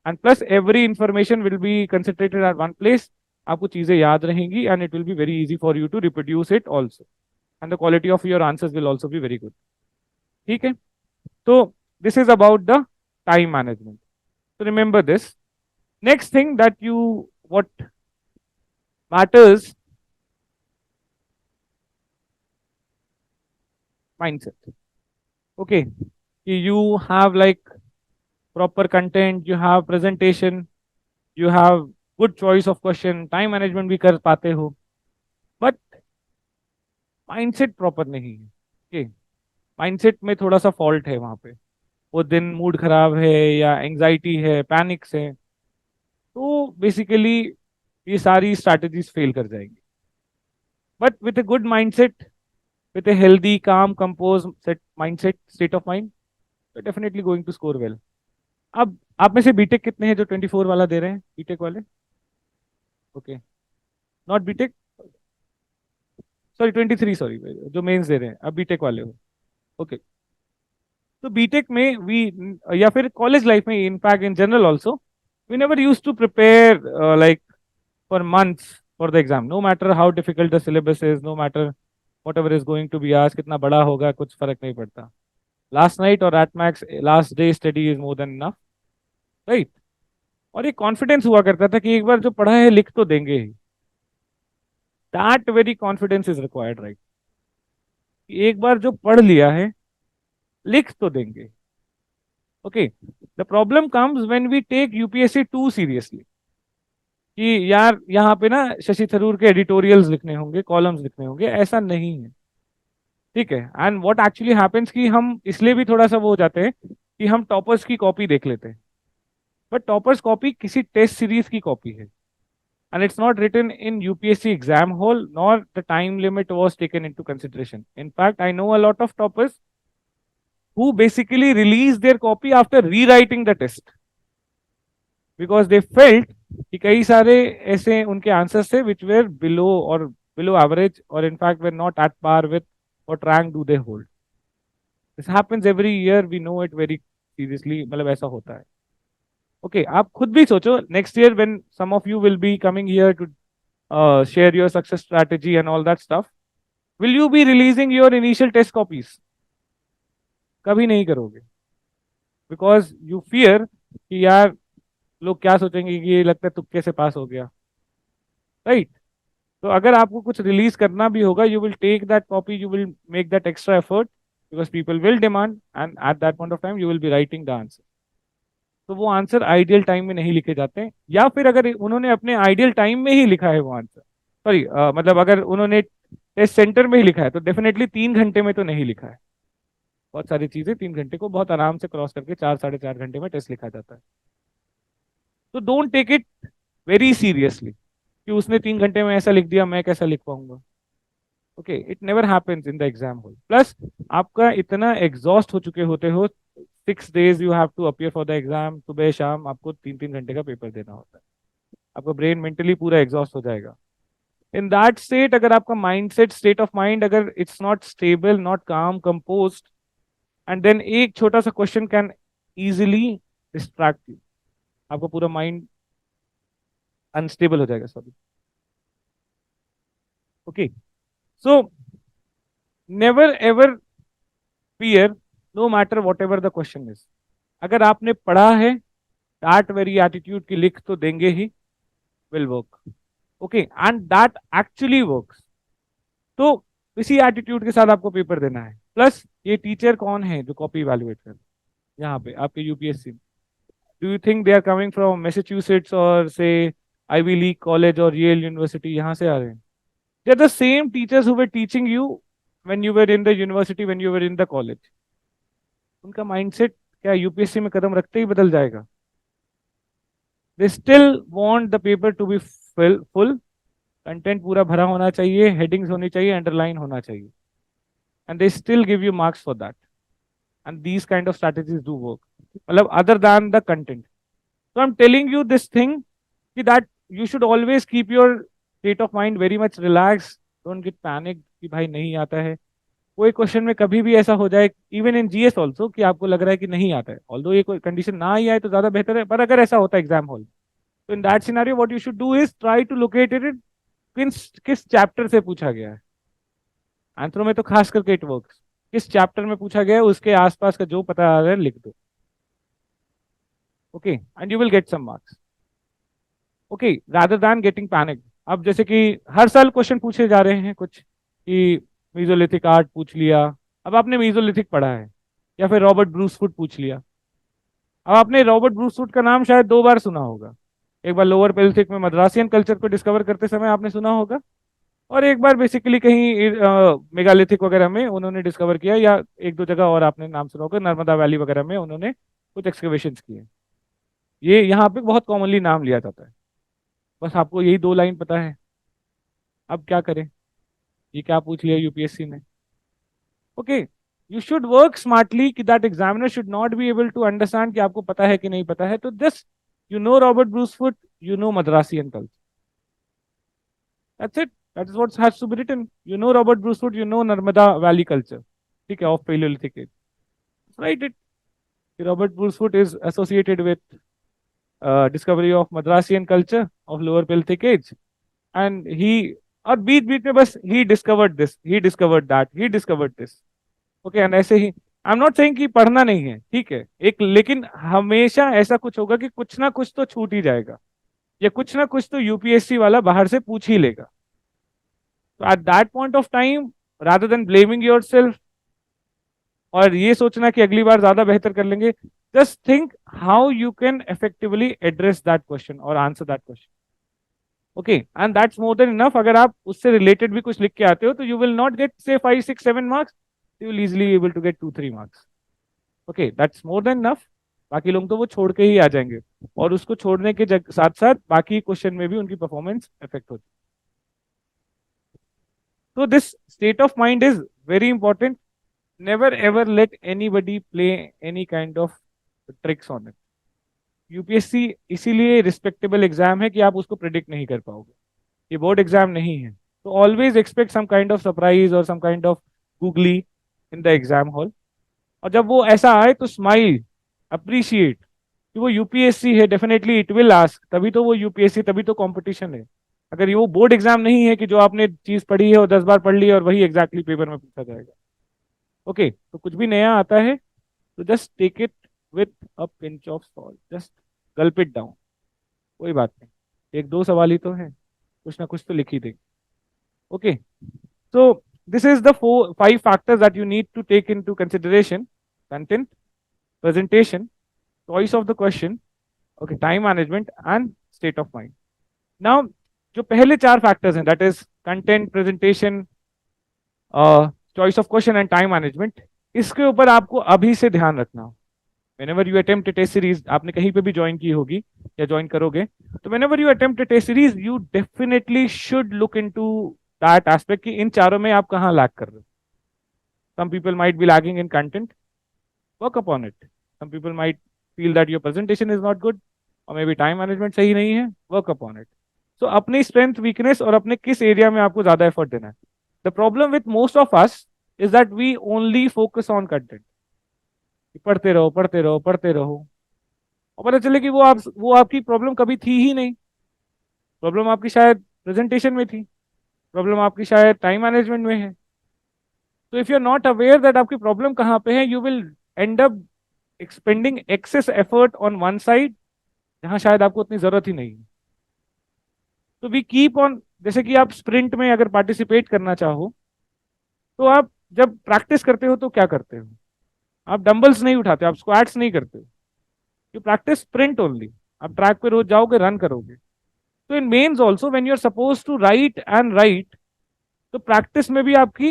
And plus every information will be concentrated at one place, आपको चीजें याद रहेंगी and it will be very easy for you to reproduce it also, and the quality of your answers will also be very good. ठीक है, तो this is about the time management, so remember this. Next thing that you, what matters, mindset. Okay, you have like proper content, you have presentation, you have good choice of question, time management भी कर पाते हो, but mindset proper नहीं है। okay, mindset में थोड़ा सा fault है वहां पे, वो दिन मूड खराब है या एंजाइटी है, पैनिक्स है, तो बेसिकली ये सारी स्ट्रैटेजीज फेल कर जाएंगी। But with a good mindset, with a healthy, calm, composed mindset, state of mind, you're definitely going to score well. अब आप में से बीटेक कितने हैं जो 24 वाला दे रहे हैं, बीटेक वाले? Okay, not BTech, sorry 23, sorry, जो मेंस दे रहे हैं अब बीटेक वाले हो। ओके, तो बीटेक में वी, या फिर कॉलेज लाइफ में in fact in general also, we never use to prepare like for months for the exam, no matter how difficult the syllabus is, no matter what ever is going to be, आज कितना बड़ा होगा कुछ फर्क नहीं पड़ता, last night और at max last day study is more than enough, right. और ये कॉन्फिडेंस हुआ करता था कि एक बार जो पढ़ा है लिख तो देंगे ही, that very confidence is required, right. एक बार जो पढ़ लिया है लिख तो देंगे। Okay, the problem comes when we take UPSC too seriously, कि यार यहाँ पे ना शशि थरूर के एडिटोरियल्स लिखने होंगे, कॉलम्स लिखने होंगे, ऐसा नहीं है। ठीक है, एंड व्हाट एक्चुअली हैपेंस कि हम इसलिए भी थोड़ा सा वो हो जाते हैं कि हम टॉपर्स की कॉपी देख लेते हैं, बट टॉपर्स कॉपी किसी टेस्ट सीरीज की कॉपी है, and it's not written in UPSC exam hall, nor the time limit was taken into consideration. In fact, I know a lot of toppers who basically release their copy after rewriting the test because they felt कि कई सारे ऐसे उनके answers थे which were below or below average or in fact were not at par with what rank do they hold. This happens every year, we know it very seriously, मतलब ऐसा होता है। ओके, आप खुद भी सोचो, next year when some of you will be coming here to share your success strategy and all that stuff, will you be releasing your initial test copies? कभी नहीं करोगे, because you fear कि यार लोग क्या सोचेंगे कि ये लगता है तुक्के से पास हो गया, राइट। तो अगर आपको कुछ रिलीज करना भी होगा, you will take that copy, you will make that extra effort because people will demand, and at that point of time you will be writing the answer. तो वो आंसर आइडियल टाइम में नहीं लिखे जाते हैं, या फिर अगर उन्होंने अपने आइडियल टाइम में ही लिखा है वो आंसर, सॉरी मतलब अगर उन्होंने टेस्ट सेंटर में ही लिखा है तो डेफिनेटली 3 घंटे में तो नहीं लिखा है। बहुत सारी चीजें 3 घंटे को बहुत आराम से क्रॉस करके 4 साढ़े 4 घंटे में टेस्ट लिखा जाता है। तो don't take it very seriously कि उसने 3 घंटे में ऐसा लिख दिया, मैं कैसा लिख पाऊंगा। Okay, it never happens in the exam hall. Plus आपका इतना एग्जॉस्ट हो चुके होते हो, 6 days you have to appear for the exam, सुबह शाम आपको 3-3 घंटे का पेपर देना होता है, आपका ब्रेन मेंटली पूरा एग्जॉस्ट हो जाएगा। इन दैट स्टेट अगर आपका माइंडसेट, स्टेट ऑफ माइंड अगर it's not stable, not calm, composed, and then एक छोटा सा question can easily distract you, आपका पूरा माइंड अनस्टेबल हो जाएगा, sorry. Okay, so never ever fear, no matter what ever the question is. अगर आपने पढ़ा है, दैट वेरी एटीट्यूड की लिख तो देंगे ही, will work. Okay, and that actually works. तो इसी एटीट्यूड के साथ आपको पेपर देना है। प्लस ये टीचर कौन है जो कॉपी इवैल्यूएट कर यहाँ पे आपके यूपीएससी में? Do you think they are coming from Massachusetts और से आईवी लीग कॉलेज और येल यूनिवर्सिटी, यहाँ से आ रहे हैं? They are the same teachers who were teaching you when you were in the university, when you were in the college. उनका mindset क्या यूपीएससी में कदम रखते ही बदल जाएगा? They still want the paper to be full, content पूरा भरा होना चाहिए, हेडिंग्स होनी चाहिए, अंडरलाइन होना चाहिए, and they still give you marks for that, and these kind of strategies do work, मतलब other than the content. So I'm telling you this thing कि that you should always keep your state of mind very much relax, don't get panic कि भाई नहीं आता है। कोई question में कभी भी ऐसा हो जाए, इवन इन जीएस ऑल्सो, कि आपको लग रहा है कि नहीं आता है, ऑल्दो ये कोई कंडीशन ना ही आए तो ज्यादा बेहतर है, पर अगर ऐसा होता है एग्जाम हॉल, तो in that scenario what you should do is try to locate it, किस किस चैप्टर से पूछा गया है। आंसरों में तो खास करके इट वर्क्स, किस चैप्टर में पूछा गया है उसके आसपास का जो पता आ रहा है लिख दो, okay, and you will get some marks, okay, rather than getting panic. अब जैसे कि हर साल क्वेश्चन पूछे जा रहे हैं कुछ कि मीजोलिथिक आर्ट पूछ लिया, अब आपने मीजोलिथिक पढ़ा है, या फिर रॉबर्ट ब्रूसफुट पूछ लिया। अब आपने रॉबर्ट ब्रूसफुट का नाम शायद 2 बार सुना होगा। एक बार लोअर पेल्थिक में मद्रासियन कल्चर को डिस्कवर करते समय आपने सुना होगा, और एक बार बेसिकली कहीं मेगालिथिक वगैरह में उन्होंने डिस्कवर किया, या एक दो जगह और आपने नाम सुना होगा, नर्मदा वैली वगैरह में उन्होंने कुछ एक्सकवेशंस किए। ये यहाँ पे बहुत कॉमनली नाम लिया जाता है, बस आपको यही 2 लाइन पता है। अब क्या करें, ये क्या पूछ लिया यूपीएससी ने, okay. You should work smartly कि that examiner should not be able to understand कि आपको पता है कि नहीं पता है, तो just you know Robert Bruce Foote, you know Madrasian culture, that's it, that is what has to be written. You know Robert Bruce Foote, you know Narmada valley culture, ठीक है, of palaeolithic age, write it. Robert Bruce Foote is associated with discovery of Madrasian culture of lower Pelthic age, and he, और बीच बीच में बस he discovered this, he discovered that, he discovered this, okay, and ऐसे ही। I am not saying कि पढ़ना नहीं है, ठीक है, एक, लेकिन हमेशा ऐसा कुछ होगा कि कुछ ना कुछ तो छूट ही जाएगा, या कुछ ना कुछ तो यूपीएससी वाला बाहर से पूछ ही लेगा। तो eight that point of time, rather than blaming your self और ये सोचना कि अगली बार ज्यादा बेहतर कर लेंगे, just think how you can effectively address that question और answer that question, okay, and that's more than enough. अगर आप उससे रिलेटेड भी कुछ लिख के आते हो तो यू विल नॉट गेट से 5 6 7 marks, you will easily able to get 2 3 marks, okay, that's more than enough. बाकी लोग तो वो छोड़ के ही आ जाएंगे, और उसको छोड़ने के साथ साथ बाकी क्वेश्चन में भी उनकी परफॉर्मेंस इफेक्ट होती है। तो this state of mind is very important, never ever let anybody play any kind of tricks on it। UPSC इसीलिए रिस्पेक्टेबल एग्जाम है कि आप उसको प्रिडिक्ट नहीं कर पाओगे, ये बोर्ड एग्जाम नहीं है, तो always expect some kind of surprise और some kind of googly in the exam hall. और जब वो ऐसा आए तो स्माइल, अप्रिशिएट कि वो यूपीएससी है, डेफिनेटली इट विल आस्क, तभी तो वो यूपीएससी, तभी तो कंपटीशन है। अगर ये वो बोर्ड एग्जाम नहीं है कि जो आपने चीज पढ़ी है और 10 बार पढ़ ली है और वही एग्जैक्टली पेपर में पूछा जाएगा, ओके, तो कुछ भी नया आता है तो just take it with a pinch of salt, just gulp it down, कोई बात नहीं, एक दो सवाल ही तो है, कुछ ना कुछ तो लिख ही देंगे, okay. So this is the 4 5 factors that you need to take into consideration: content, presentation, choice of the question, okay, time management and state of mind। now जो पहले 4 फैक्टर्स हैं, that is content, presentation, choice of question and time management, इसके ऊपर आपको अभी से ध्यान रखना हो। whenever you attempt a test series, आपने कहीं पे भी ज्वाइन की होगी या ज्वाइन करोगे, तो whenever you attempt a test series you definitely should look into that aspect कि इन चारों में आप कहाँ लैग कर रहे हो। some people might be lagging in content, work upon it। some people might feel that your presentation is not good, or maybe time management सही नहीं है, work upon it। so अपनी स्ट्रेंथ, वीकनेस और अपने किस एरिया में आपको ज्यादा एफर्ट देना है। The problem with most of us is that we only focus on content, पढ़ते रहो पढ़ते रहो पढ़ते रहो, और पता चले कि वो आपकी प्रॉब्लम कभी थी ही नहीं। प्रॉब्लम आपकी शायद प्रेजेंटेशन में थी, प्रॉब्लम आपकी शायद टाइम मैनेजमेंट में है। तो if you are not aware that आपकी प्रॉब्लम कहाँ पे है, you will end up expending excess effort on one side जहां शायद आपको उतनी जरूरत ही नहीं है। तो वी कीप ऑन, जैसे कि आप स्प्रिंट में अगर पार्टिसिपेट करना चाहो, तो आप जब प्रैक्टिस करते हो तो क्या करते हो, आप डंबल्स नहीं उठाते, आप स्क्वाट्स नहीं करते, यू प्रैक्टिस स्प्रिंट ओनली। आप ट्रैक पे रोज जाओगे, रन करोगे। तो in mains also when you are suppose to write and write, तो प्रैक्टिस में भी आपकी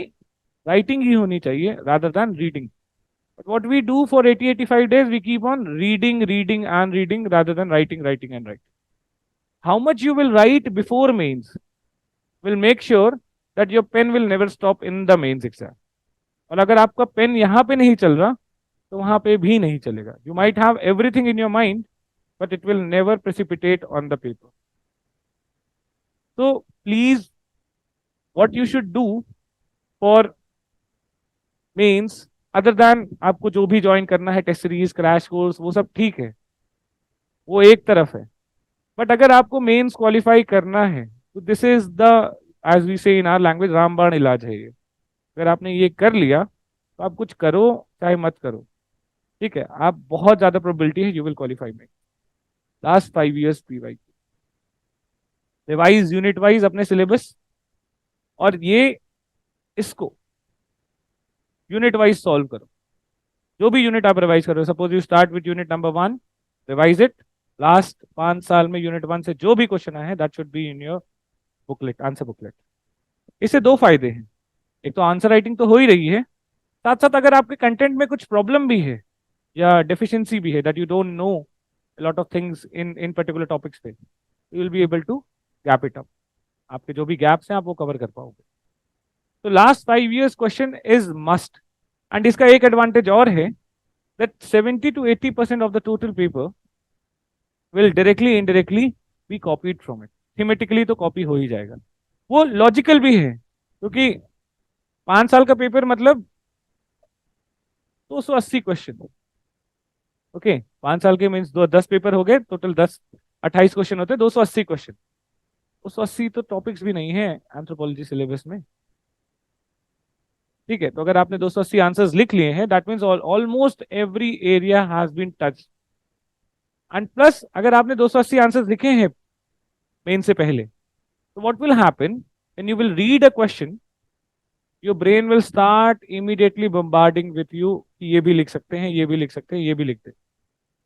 राइटिंग ही होनी चाहिए rather than reading. But what we do for 80 85 days, we keep on reading reading and reading rather than writing writing and writing। how much you will write before mains will make sure that your pen will never stop in the mains exam। और अगर आपका pen यहाँ पे नहीं चल रहा तो वहां पे भी नहीं चलेगा। You might have everything in your mind but it will never precipitate on the paper. तो please what you should do for mains, other than आपको जो भी ज्वाइन करना है, टेस्ट सीरीज, क्रैश कोर्स, वो सब ठीक है, वो एक तरफ है। बट अगर आपको मेंस क्वालिफाई करना है तो this is the, as we say in our language, रामबाण इलाज है ये। अगर आपने ये कर लिया तो आप कुछ करो चाहे मत करो, ठीक है, आप बहुत ज्यादा प्रोबेबिलिटी है यू विल क्वालिफाई में। Last 5 years PY, revise unit wise अपने सिलेबस, और ये इसको यूनिट वाइज सॉल्व करो। जो भी यूनिट आप रिवाइज कर रहे हो, suppose you start with unit number 1, revise it. Last 5 साल में यूनिट 1 से जो भी क्वेश्चन आए हैं that should be in your booklet, answer booklet. इससे दो फायदे हैं, एक तो आंसर राइटिंग तो हो ही रही है, साथ साथ अगर आपके कंटेंट में कुछ प्रॉब्लम भी है या डेफिशिएंसी भी है, that you don't know lot of things in particular topics पे, you will be able to gap it up. आपके जो भी गैप्स हैं आप वो कवर कर पाओगे। तो last 5 years question is must. And इसका एक एडवांटेज और है, that 70 to 80% of the total paper will directly indirectly be copied from it. Thematically तो कॉपी हो ही जाएगा, वो लॉजिकल भी है, क्योंकि 5 साल का पेपर मतलब 280 क्वेश्चन। ओके, 5 साल के मीन्स 10 पेपर हो गए टोटल, 10 28 क्वेश्चन होते हैं, 280 क्वेश्चन। 280 तो टॉपिक्स भी नहीं है एंथ्रोपोलॉजी सिलेबस में, ठीक है। तो अगर आपने 280 आंसर्स लिख लिए हैं, that means almost every area has been touch. And plus अगर आपने 280 आंसर्स लिखे हैं मेन से पहले, तो what will happen when you will read a question, your brain will start immediately bombarding with you कि ये भी लिख सकते हैं, ये भी लिख सकते हैं, ये भी लिखते हैं।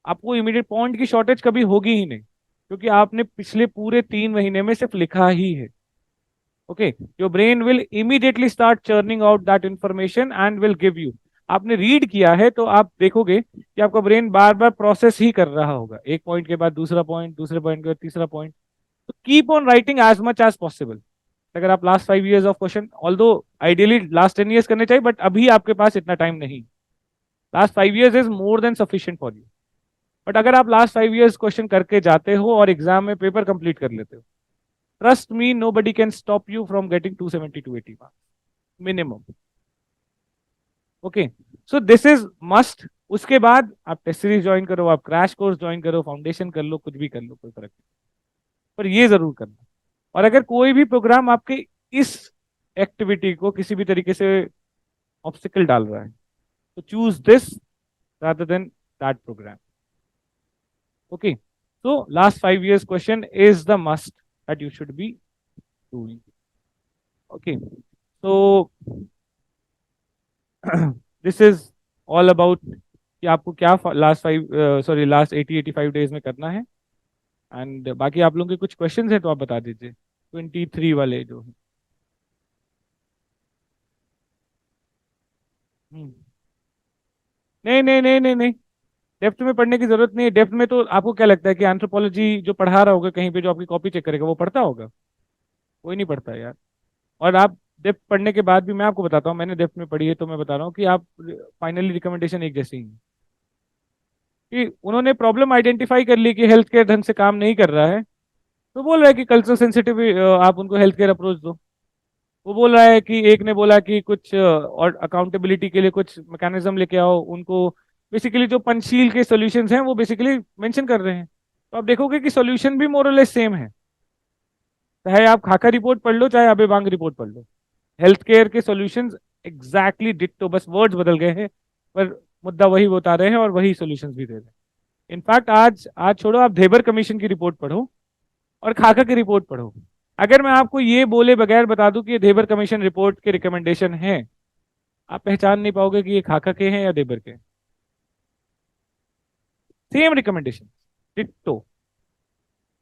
आपको इमीडिएट पॉइंट की शॉर्टेज कभी होगी ही नहीं, क्योंकि आपने पिछले पूरे 3 महीने में सिर्फ लिखा ही है। Okay, your brain will immediately start churning out that information and will give you. आपने रीड किया है तो आप देखोगे कि आपका ब्रेन बार बार प्रोसेस ही कर रहा होगा, एक पॉइंट के बाद दूसरा पॉइंट, दूसरे पॉइंट के बाद तीसरा पॉइंट। तो keep on writing as much as possible. अगर आप last 5 years of question, although ideally last 10 years करने चाहिए, बट अभी आपके पास इतना टाइम नहीं। Last 5 years is more than sufficient for you. But अगर आप लास्ट 5 years क्वेश्चन करके जाते हो और एग्जाम में पेपर कंप्लीट कर लेते हो, trust me, nobody can stop you from getting 270 to 80 marks minimum. Okay, so this is must. उसके बाद आप टेस्ट सीरीज ज्वाइन करो, आप क्रैश कोर्स ज्वाइन करो, फाउंडेशन कर लो, कुछ भी कर लो, कोई फर्क नहीं, पर ये जरूर करना। और अगर कोई भी प्रोग्राम आपके इस एक्टिविटी को किसी भी तरीके से ऑब्स्टिकल डाल रहा है, तो choose this rather than that program. Okay, so last 5 years question is the must that you should be doing. Okay, so this is all about कि आपको क्या लास्ट 80 85 डेज में करना है। एंड बाकी आप लोगों के कुछ क्वेश्चंस हैं तो आप बता दीजिए, 23 वाले जो हैं। हम्म, नहीं नहीं नहीं नहीं नहीं, डेप्थ में पढ़ने की जरूरत नहीं है। डेप्थ में तो आपको क्या लगता है कि एंथ्रोपोलॉजी जो पढ़ा रहा होगा कहीं पे, जो आपकी कॉपी चेक करेगा, वो पढ़ता होगा? कोई नहीं पढ़ता यार। और आप डेप्थ पढ़ने के बाद भी, मैं आपको बताता हूँ, मैंने डेप्थ में पढ़ी है तो मैं बता रहा हूँ कि आप फाइनली रिकमेंडेशन एक जैसी ही है। कि उन्होंने प्रॉब्लम आइडेंटिफाई कर ली कि हेल्थ केयर ढंग से काम नहीं कर रहा है, तो बोल रहा है कि कल्चर सेंसिटिव आप उनको हेल्थ केयर अप्रोच दो। वो बोल रहा है कि एक ने बोला कि कुछ और अकाउंटेबिलिटी के लिए कुछ मैकेनिज्म लेके आओ उनको। बेसिकली जो पंचशील के सॉल्यूशंस हैं वो बेसिकली मेंशन कर रहे हैं, तो आप देखोगे कि सॉल्यूशन भी मोर और लेस सेम है। चाहे आप खाका रिपोर्ट पढ़ लो, चाहे अबेबांग रिपोर्ट पढ़ लो, हेल्थ केयर के सॉल्यूशंस एग्जैक्टली डिट्टो, बस वर्ड्स बदल गए हैं, पर मुद्दा वही बता रहे हैं और वही सॉल्यूशंस भी दे रहे हैं। इनफैक्ट आज आज छोड़ो, आप धेबर कमीशन की रिपोर्ट पढ़ो और खाका की रिपोर्ट पढ़ो। अगर मैं आपको ये बोले बगैर बता दूं कि ये धेबर कमीशन रिपोर्ट के रिकमेंडेशन है, आप पहचान नहीं पाओगे कि ये खाका के हैं या धेबर के। Same recommendation, ditto.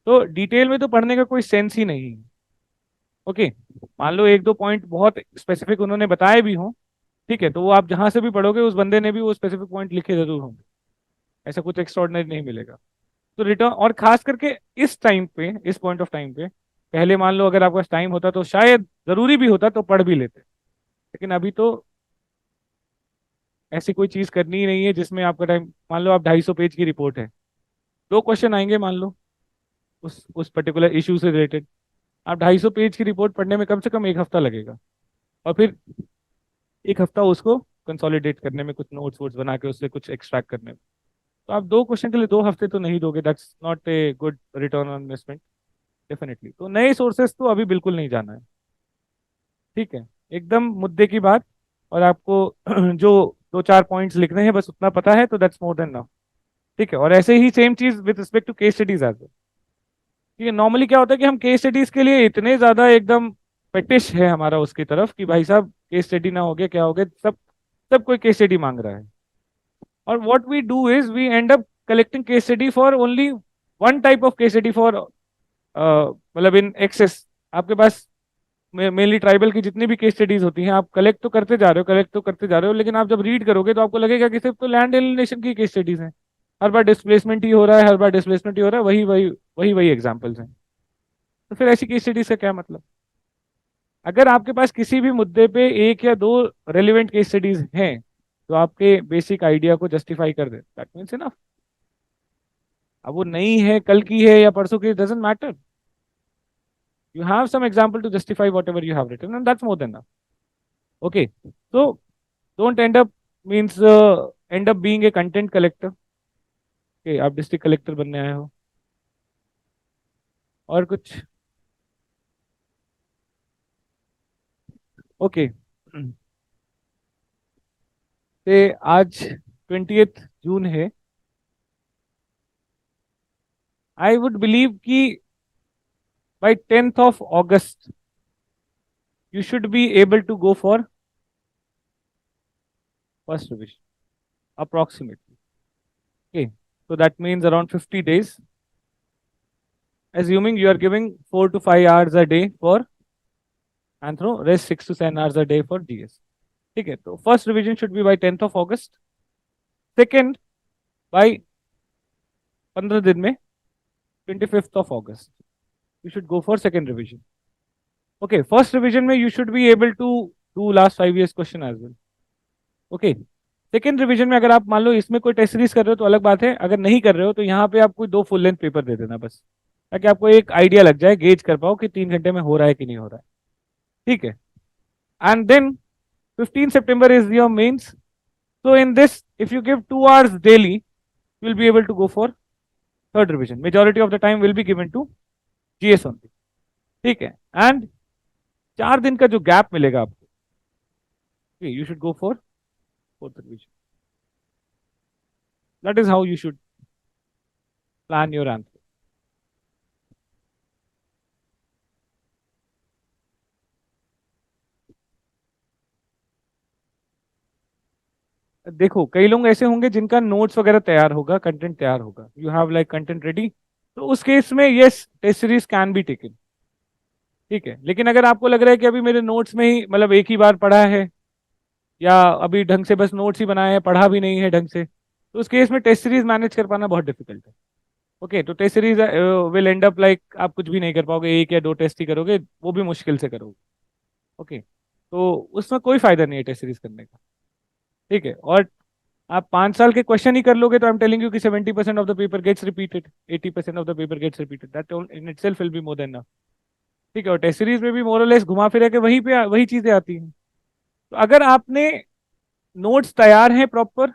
तो डिटेल में तो पढ़ने का कोई सेंस ही नहीं है। ओके, मान लो एक दो पॉइंट बहुत स्पेसिफिक उन्होंने बताए भी हों, ठीक है, तो वो आप जहां से भी पढ़ोगे उस बंदे ने भी वो स्पेसिफिक पॉइंट लिखे जरूर होंगे, ऐसा कुछ एक्स्ट्रॉर्डिनरी नहीं मिलेगा। तो रिटर्न, और खास करके इस टाइम पे, इस पॉइंट ऑफ टाइम पे, पहले मान लो अगर आपके पास टाइम होता तो शायद जरूरी भी होता तो पढ़ भी लेते, लेकिन अभी तो ऐसी कोई चीज करनी ही नहीं है जिसमें आपका टाइम, मान लो आप 250 पेज की रिपोर्ट है, 2 क्वेश्चन आएंगे मान लो उस पर्टिकुलर इशू से रिलेटेड, आप 250 पेज की रिपोर्ट पढ़ने में कम से कम 1 हफ्ता लगेगा, और फिर 1 हफ्ता उसको कंसोलिडेट करने में, कुछ नोट्स वोट्स बना के उससे कुछ एक्सट्रैक्ट करने में। तो आप 2 क्वेश्चन के लिए 2 हफ्ते तो नहीं दोगे, that's not a good return on investment definitely. तो नए सोर्सेस तो अभी बिल्कुल नहीं जाना है, ठीक है, एकदम मुद्दे की बात। और आपको जो 2-4 पॉइंट्स लिखने हैं बस उतना पता है, तो दैट्स मोर देन नाउ, ठीक है। और ऐसे ही सेम चीज with respect to case studies as well. ठीक है, नॉर्मली क्या होता है कि हम केस स्टडीज के लिए इतने ज्यादा एकदम पेटिश है हमारा उसकी तरफ कि भाई साहब केस स्टडी ना हो गया क्या हो गया, सब सब कोई केस स्टडी मांग रहा है। और what we do is we end up collecting case study for only one type of case study for, मतलब इन एक्सेस। आपके पास मेनली ट्राइबल की जितनी भी केस स्टडीज होती हैं आप कलेक्ट तो करते जा रहे हो, कलेक्ट तो करते जा रहे हो, लेकिन आप जब रीड करोगे तो आपको लगेगा कि सिर्फ तो लैंड एलिनेशन की केस स्टडीज हैं। हर बार डिस्प्लेसमेंट ही हो रहा है, हर बार डिस्प्लेसमेंट ही हो रहा है, वही वही वही वही एग्जाम्पल्स हैं। तो फिर ऐसी केस स्टडीज का क्या मतलब? अगर आपके पास किसी भी मुद्दे पे 1 या 2 रेलिवेंट केस स्टडीज हैं तो आपके बेसिक आइडिया को जस्टिफाई कर दे, दैट मीन्स इनफ। अब वो नई है, कल की है या परसों की, doesn't matter, you have some example to justify whatever you have written and that's more than enough. Okay, so don't end up, means end up being a content collector. Okay, आप डिस्ट्रिक्ट कलेक्टर बनने आए हो और कुछ? Okay, ते आज 20th जून है। I would believe कि bye 10th of August you should be able to go for first revision approximately. Okay, so that means around 50 days, assuming you are giving 4 to 5 hours a day for anthro, rest 6 to 7 hours a day for GS। ठीक है, तो first revision should be by 10th of August, second by 15 दिन में 25th of August you should go for second revision. Okay, first revision में you should be able to do last 5 years question as well. Okay, second revision में अगर आप मान लो इसमें कोई test series कर रहे हो तो अलग बात है, अगर नहीं कर रहे हो तो यहाँ पे आप कोई 2 फुल लेंथ पेपर दे देना बस, ताकि आपको एक आइडिया लग जाए, गेज कर पाओ कि 3 घंटे में हो रहा है कि नहीं हो रहा है, ठीक है। And then 15 September is your mains. So in this, if you give 2 hours daily, you will be able to go for third revision. Majority of the time will be given to GS only. ठीक है, and 4 दिन का जो gap मिलेगा आपको, you should go for fourth revision. That is how you should plan your answer. देखो, कई लोग ऐसे होंगे जिनका नोट्स वगैरह तैयार होगा, कंटेंट तैयार होगा, you have like content ready, तो उस केस में yes, test series can be taken, ठीक है। लेकिन अगर आपको लग रहा है कि अभी मेरे नोट्स में ही, मतलब एक ही बार पढ़ा है, या अभी ढंग से बस नोट्स ही बनाए हैं, पढ़ा भी नहीं है ढंग से, तो उस केस में टेस्ट सीरीज मैनेज कर पाना बहुत डिफिकल्ट है। ओके, तो test series will end up like आप कुछ भी नहीं कर पाओगे, 1 या 2 टेस्ट ही करोगे, वो भी मुश्किल से करोगे। ओके, तो उसमें कोई फायदा नहीं है टेस्ट सीरीज करने का, ठीक है। और आप 5 साल के क्वेश्चन ही कर लोगे तो आई एम टेलिंग यू कि 70% of the paper gets repeated, 80% of the paper gets repeated, that in itself will be more than enough, ठीक है। और टेस्ट सीरीज में भी मोर और लेस घुमा फिरा के वहीं पे वही चीजें आती हैं। तो अगर आपने नोट्स तैयार हैं प्रॉपर,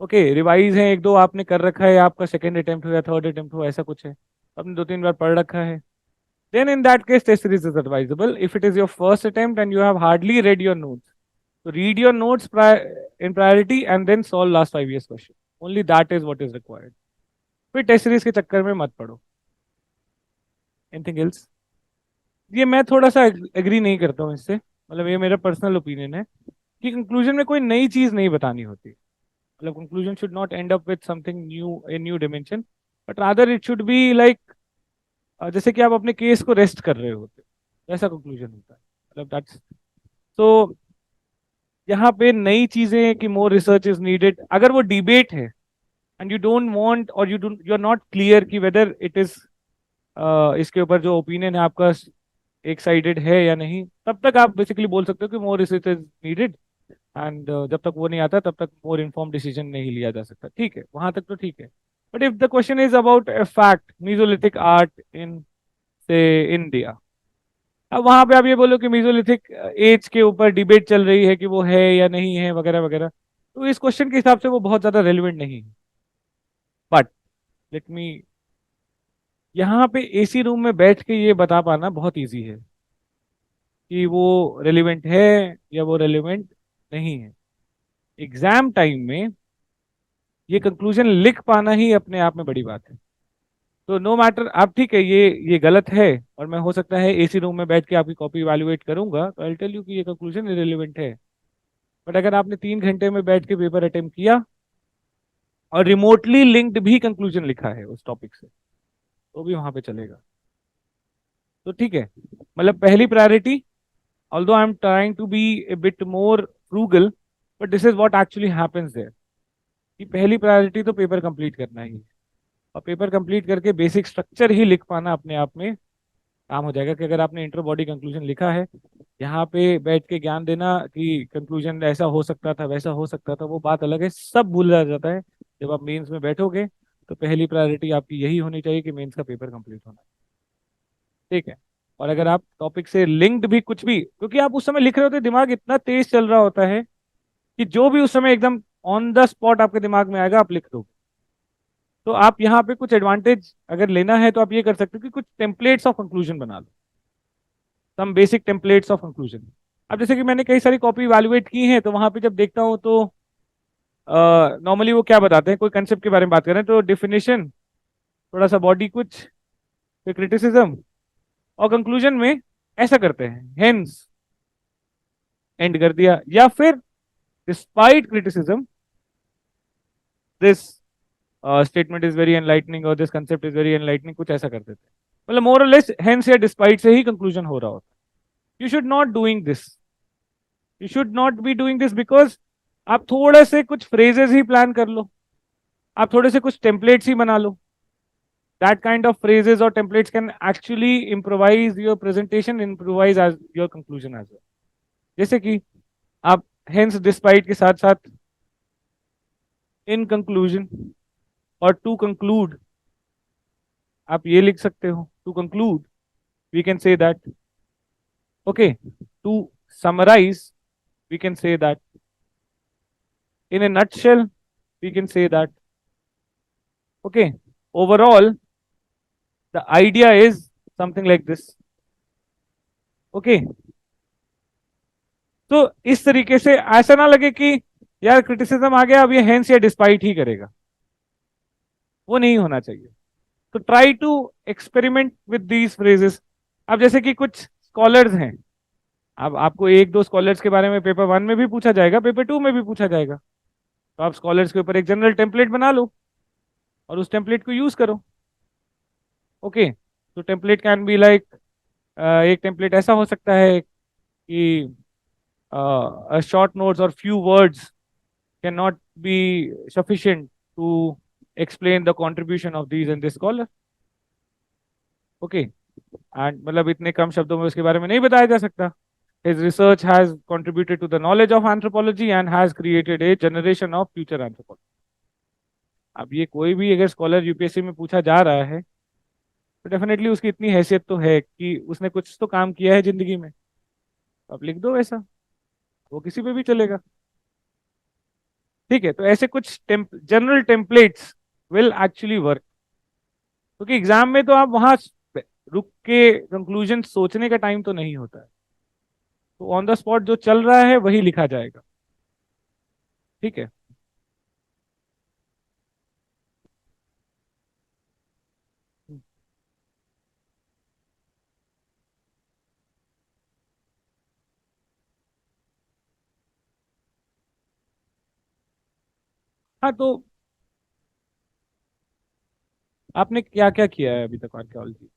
ओके, रिवाइज है, 1-2 आपने कर रखा है, आपका सेकंड अटेम्प्ट हो या थर्ड अटेम्प्ट हो, ऐसा कुछ है, आपने 2-3 बार पढ़ रखा है, then in that case test series is advisable. If it is your first attempt and you have hardly read your notes, so read your notes in priority and then solve last 5 years question, only that is what is required। फिर test series के चक्कर में मत पड़ो। Anything else? ये मैं थोड़ा सा एग्री नहीं करता हूँ इससे, मतलब ये मेरा पर्सनल ओपिनियन है कि कंक्लूजन में कोई नई चीज नहीं बतानी होती, मतलब conclusion should not and up with something new, a new dimension, but rather it should be like जैसे कि आप अपने केस को रेस्ट कर रहे होते, ऐसा कंक्लूजन होता है, मतलब दैट्स। तो यहाँ पे नई चीजें कि मोर रिसर्च इज नीडेड, अगर वो डिबेट है एंड यू डोंट वांट और यू आर नॉट क्लियर कि वेदर इट इज, इसके ऊपर जो ओपिनियन है आपका एक साइडेड है या नहीं, तब तक आप बेसिकली बोल सकते हो कि more research is needed. And जब तक वो नहीं आता तब तक मोर इन्फॉर्म डिसीजन नहीं लिया जा सकता, ठीक है, वहां तक तो ठीक है। But if the question is about a fact, mesolithic art in से इंडिया, अब वहां पे आप ये बोलो कि मीजोलिथिक एज के ऊपर डिबेट चल रही है कि वो है या नहीं है वगैरह वगैरह, तो इस क्वेश्चन के हिसाब से वो बहुत ज्यादा रेलिवेंट नहीं है। बट लेट मी, यहाँ पे एसी रूम में बैठ के ये बता पाना बहुत इजी है कि वो रेलिवेंट है या वो रेलिवेंट नहीं है। एग्जाम टाइम में ये कंक्लूजन लिख पाना ही अपने आप में बड़ी बात है। तो नो मैटर, आप ठीक है ये गलत है, और मैं हो सकता है एसी रूम में बैठ के आपकी कॉपी इवैल्यूएट करूंगा तो आई टेल यू कि ये कंक्लूजन इरेलीवेंट है। बट अगर आपने 3 घंटे में बैठ के पेपर अटेम्प्ट किया और रिमोटली लिंक्ड भी कंक्लूजन लिखा है उस टॉपिक से, तो भी वहां पे चलेगा। तो ठीक है, मतलब पहली priority, although I'm trying to be a bit more frugal, but this is what actually happens there, कि पहली प्रायोरिटी तो पेपर कंप्लीट करना ही है। और पेपर कंप्लीट करके बेसिक स्ट्रक्चर ही लिख पाना अपने आप में काम हो जाएगा। कि अगर आपने इंटर बॉडी कंक्लूजन लिखा है, यहाँ पे बैठ के ज्ञान देना कि कंक्लूजन ऐसा हो सकता था वैसा हो सकता था, वो बात अलग है, सब भूल जाता है। जब आप मेंस में बैठोगे तो पहली प्रायोरिटी आपकी यही होनी चाहिए कि मेंस का पेपर कंप्लीट होना है। ठीक है। और अगर आप टॉपिक से लिंक्ड भी कुछ भी, क्योंकि आप उस समय लिख रहे होते दिमाग इतना तेज चल रहा होता है कि जो भी उस समय एकदम ऑन द स्पॉट आपके दिमाग में आएगा आप लिख दोगे। तो आप यहाँ पे कुछ एडवांटेज अगर लेना है तो आप ये कर सकते हो कि कुछ टेम्पलेट्स ऑफ कंक्लूजन बना लो, some basic templates of conclusion. अब जैसे कि मैंने कई सारी कॉपी इवैल्यूएट की है, तो वहां पे जब देखता हूँ तो नॉर्मली वो क्या बताते हैं, कोई कंसेप्ट के बारे में बात कर रहे हैं तो डिफिनेशन, थोड़ा सा बॉडी कुछ, फिर क्रिटिसिज्म, और कंक्लूजन में ऐसा करते हैं हेंस एंड कर दिया, या फिर despite criticism this statement is very enlightening और this concept is very enlightening, कुछ ऐसा कर देते हैं। मतलब मोर और लेस हेंस या डिस्पाइट से ही कंक्लूजन हो रहा होता है। You should not doing this, you should not be doing this, because आप थोड़े से कुछ फ्रेजेस ही प्लान कर लो, आप थोड़े से कुछ टेम्पलेट्स ही बना लो। that kind of phrases or templates can actually improvise your presentation, improvise as your conclusion as well। जैसे कि आप hence despite के साथ साथ in conclusion और to conclude आप ये लिख सकते हो। to conclude we can say that, okay, to summarize we can say that, in a nutshell we can say that, okay, overall the idea is something like this, okay। तो इस तरीके से ऐसा ना लगे कि यार क्रिटिसिज्म आ गया अब ये हेंस या डिस्पाइट ही करेगा, वो नहीं होना चाहिए। तो try to experiment with these phrases. अब जैसे कि कुछ स्कॉलर्स हैं, अब आपको एक दो स्कॉलर्स के बारे में पेपर 1 में भी पूछा जाएगा, पेपर 2 में भी पूछा जाएगा, तो आप स्कॉलर्स के ऊपर एक जनरल टेम्पलेट बना लो और उस टेम्पलेट को यूज करो। ओके, तो टेम्पलेट कैन बी लाइक, एक टेम्पलेट ऐसा हो सकता है कि शॉर्ट नोट्स और few words cannot be sufficient to explain the contribution of these and this scholar, okay, and मतलब इतने कम शब्दों में उसके बारे में नहीं बताया जा सकता। his research has contributed to the knowledge of anthropology and has created a generation of future anthropologists। अब ये कोई भी अगर स्कॉलर यूपीएससी में पूछा जा रहा है तो डेफिनेटली उसकी इतनी हैसियत तो है कि उसने कुछ तो काम किया है जिंदगी में, आप लिख दो ऐसा, वो किसी पे भी चलेगा। ठीक है, तो ऐसे कुछ general templates will actually work, क्योंकि एग्जाम में तो आप वहां रुक के कंक्लूजन सोचने का टाइम तो नहीं होता है, तो ऑन द स्पॉट जो चल रहा है वही लिखा जाएगा। ठीक है। हाँ, तो आपने क्या क्या किया है अभी तक आर्कियोलॉजी?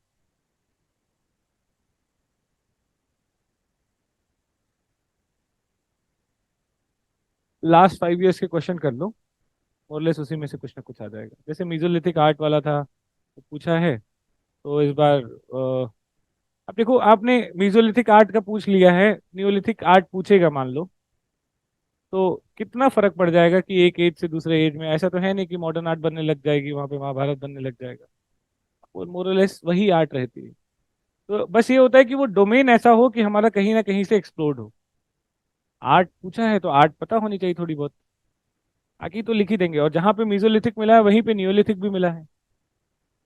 लास्ट 5 इयर्स के क्वेश्चन कर लो, और लेस उसी में से कुछ ना कुछ आ जाएगा। जैसे मीजोलिथिक आर्ट वाला था तो पूछा है, तो इस बार अब देखो आपने मीजोलिथिक आर्ट का पूछ लिया है, नियोलिथिक आर्ट पूछेगा मान लो, तो कितना फर्क पड़ जाएगा कि एक एज से दूसरे एज में? ऐसा तो है नहीं कि मॉडर्न आर्ट बनने लग जाएगी वहां पे, महाभारत बनने लग जाएगा, और मोरलेस वही आर्ट रहती है। तो बस ये होता है कि वो डोमेन ऐसा हो कि हमारा कहीं ना कहीं से एक्सप्लोर्ड हो। आर्ट पूछा है तो आर्ट पता होनी चाहिए थोड़ी बहुत, बाकी तो लिख ही देंगे। और जहाँ पे मीजोलिथिक मिला है वहीं पे नियोलिथिक भी मिला है।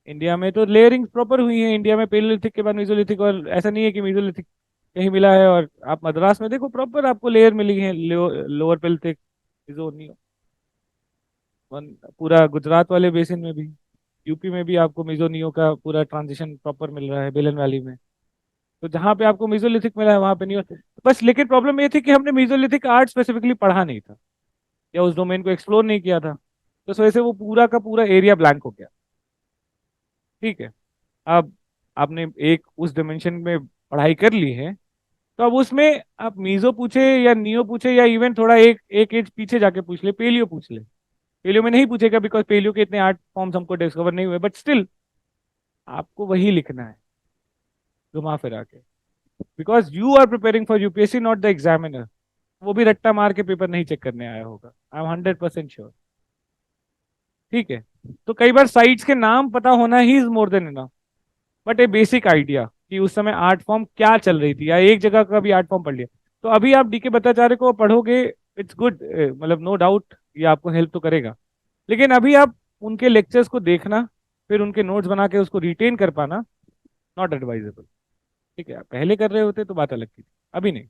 इंडिया में तो लेयरिंग प्रॉपर हुई है, इंडिया में पेलोलिथिक के बाद मीजोलिथिक, और ऐसा नहीं है कि मीजोलिथिक कहीं मिला है और आप मद्रास में देखो प्रॉपर आपको लेयर मिली है, लोअर पेलिथिक, मिजो नियो। पूरा गुजरात वाले बेसिन में भी, यूपी में भी आपको मिजो नियो का पूरा ट्रांजिशन प्रॉपर मिल रहा है बेलन वैली में। तो जहाँ पे आपको मेसोलिथिक मिला है वहां पे नहीं हो। बस लेकिन प्रॉब्लम ये थी कि हमने मेसोलिथिक आर्ट स्पेसिफिकली पढ़ा नहीं था, या उस डोमेन को एक्सप्लोर नहीं किया था, तो इस वजह से वो पूरा का पूरा एरिया ब्लैंक हो गया। ठीक है। अब आपने एक उस डिमेंशन में पढ़ाई कर ली है, तो अब उसमें आप मीजो पूछे या नियो पूछे, या इवन थोड़ा एक एक एज पीछे जाके पूछ ले, पेलियो पूछ ले। पेलियो में नहीं पूछेगा बिकॉज पेलियो के इतने आर्ट फॉर्म्स हमको डिस्कवर नहीं हुए, बट स्टिल आपको वही लिखना है घुमा फिरा के, because you are preparing for UPSC not the examiner. वो भी रट्टा मार के पेपर नहीं चेक करने आया होगा, आई एम 100% श्योर। ठीक है। तो कई बार साइट्स के नाम पता होना he is more than enough, but A basic idea कि उस समय आर्ट फॉर्म क्या चल रही थी, या एक जगह का भी आर्ट फॉर्म पढ़ लिया। तो अभी आप डीके भट्टाचार्य को पढ़ोगे, इट्स गुड, मतलब नो डाउट ये आपको हेल्प तो करेगा। लेकिन अभी आप उनके लेक्चर्स को देखना, फिर उनके नोट्स बना के उसको रिटेन कर पाना, नॉट एडवाइजेबल। ठीक है, आप पहले कर रहे होते तो बात अलग थी, अभी नहीं।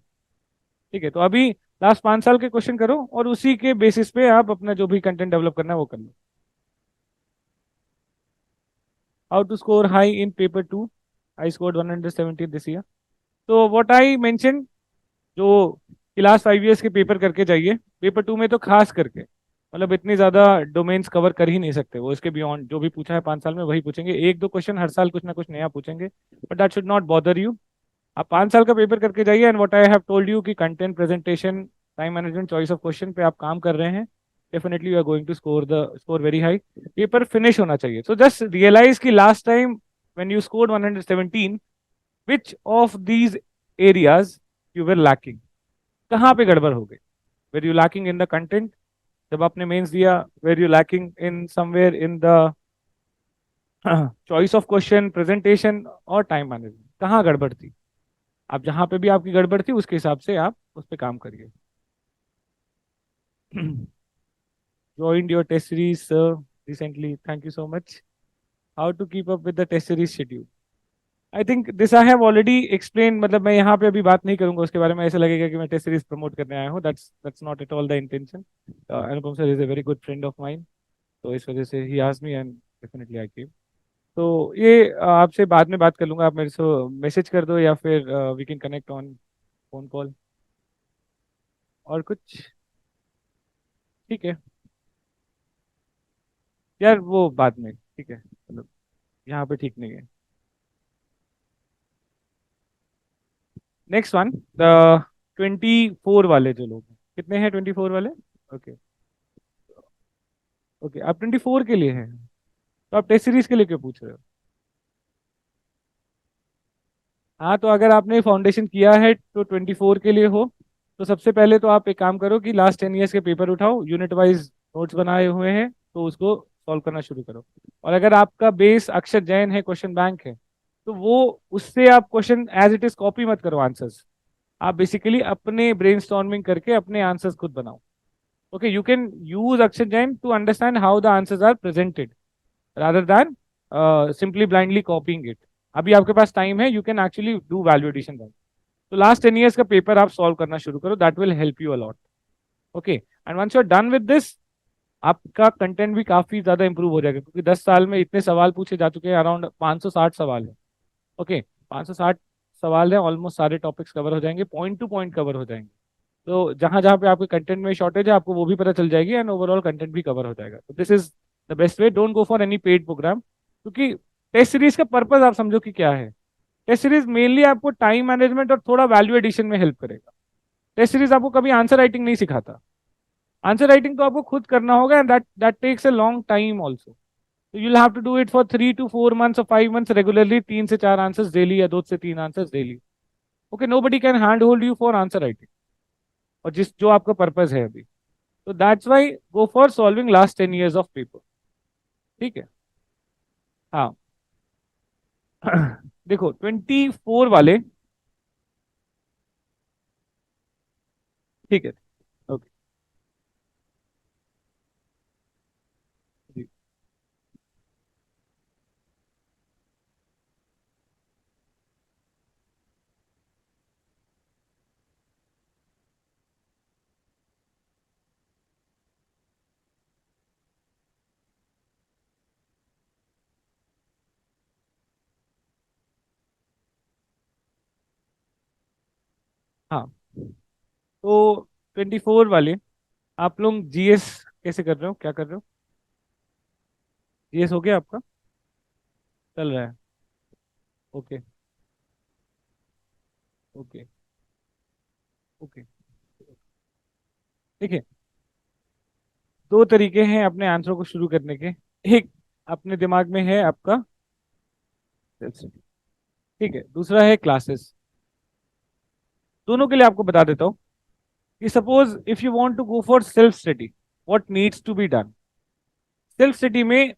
ठीक है, तो अभी लास्ट 5 साल के क्वेश्चन करो और उसी के बेसिस पे आप अपना जो भी कंटेंट डेवलप करना है वो कर लो। How to score high in paper two, I scored 170 this year. तो व्हाट आई मेंशन, जो क्लास 5 इयर्स के पेपर करके जाइए, पेपर टू में तो खास करके मतलब इतनी ज्यादा डोमेन्स कवर कर ही नहीं सकते वो, इसके बियॉन्ड जो भी पूछा है 5 साल में वही पूछेंगे, एक दो क्वेश्चन हर साल कुछ ना कुछ नया पूछेंगे, but that should not bother you. आप 5 साल का पेपर करके जाइए, and what I have told you कि content presentation, time management, choice of question पे आप काम कर रहे हैं, definitely you are going to score very high. Paper finish होना चाहिए। सो जस्ट रियलाइज कि last time when you scored 117, which of these areas you were lacking, कहाँ पे गड़बड़ हो गई। Were you lacking in the content, जब आपने मेंस दिया, were you lacking in somewhere in the choice of question, presentation और टाइम मैनेजमेंट, कहाँ गड़बड़ थी। आप जहां पे भी आपकी गड़बड़ थी उसके हिसाब से आप उस पर काम करिए। joined your test series recently, thank you so much. How to keep up with the test series schedule, I think this I have already explain, मतलब मैं यहाँ पे अभी बात नहीं करूंगा उसके बारे में, ऐसा लगेगा कि मैं टेस्ट सीरीज प्रमोट करने आया हूँ, that's not at all the intention. Anupam sir is a very good friend of mine, तो इस वजह से ही asked me and definitely I came. तो ये आपसे बाद में बात कर लूंगा, आप मेरे से मैसेज कर दो या फिर we can connect on phone call. और कुछ? ठीक है यार, वो बाद में ठीक है, मतलब यहाँ पे ठीक नहीं है। नेक्स्ट वन, द 24 वाले जो लोग हैं, कितने हैं 24 वाले? ओके। ओके, आप 24 के लिए हैं, तो आप टेस्ट सीरीज के लिए क्यों पूछ रहे हो? हाँ, तो अगर आपने फाउंडेशन किया है तो 24 के लिए हो, तो सबसे पहले तो आप एक काम करो कि लास्ट 10 इयर्स के पेपर उठाओ, यूनिट वाइज नोट्स बनाए हुए हैं तो उसको सॉल्व करना शुरू करो। और अगर आपका बेस अक्षर जैन है, क्वेश्चन बैंक है, तो वो उससे आप question as it is copy मत करो आंसर्स, आप बेसिकली अपने ब्रेनस्टॉर्मिंग करके अपने आंसर्स खुद बनाओ। Okay, you can use Akshar Jain to understand how the answers are presented rather than simply blindly copying it। अभी आपके पास टाइम है, you can actually do value addition. तो लास्ट 10 इयर्स का पेपर आप सॉल्व करना शुरू करो, that will help you a lot. Okay, and once you are done with this, आपका कंटेंट भी काफी ज्यादा इंप्रूव हो जाएगा, क्योंकि 10 साल में इतने सवाल पूछे जा चुके हैं, अराउंड 560 सवाल है। ओके, 560 सवाल है, ऑलमोस्ट सारे टॉपिक्स कवर हो जाएंगे, पॉइंट टू पॉइंट कवर हो जाएंगे। तो जहां जहां पे आपके कंटेंट में शॉर्टेज है आपको वो भी पता चल जाएगी, एंड ओवरऑल कंटेंट भी कवर हो जाएगा। तो this is the best way, don't go for any paid programme, क्योंकि टेस्ट सीरीज का पर्पज आप समझो कि क्या है। टेस्ट सीरीज मेनली आपको टाइम मैनेजमेंट और थोड़ा वैल्यू एडिशन में हेल्प करेगा। टेस्ट सीरीज आपको कभी आंसर राइटिंग नहीं सिखाता, आंसर राइटिंग तो आपको खुद करना होगा, and that that takes a long time also. तो you'll have to do it for 3 to 4 months और 5 months रेगुलरली, 3 से 4 आंसर्स डेली या 2 से 3 answers daily. Okay, nobody can hand hold you for answer writing, और जिस जो आपका purpose है अभी। तो that's why go for solving last 10 years of paper. ठीक है। हाँ। देखो 24 वाले, ठीक है, ओके जी। हाँ, तो 24 वाले आप लोग जीएस कैसे कर रहे हो, क्या कर रहे हो? जीएस हो गया आपका? चल रहा है? Okay okay okay. देखिए, दो तरीके हैं अपने आंसर को शुरू करने के। एक अपने दिमाग में है आपका self study, ठीक है, दूसरा है क्लासेस। दोनों के लिए आपको बता देता हूँ कि suppose if you want to go for self study, what needs to be done. Self study में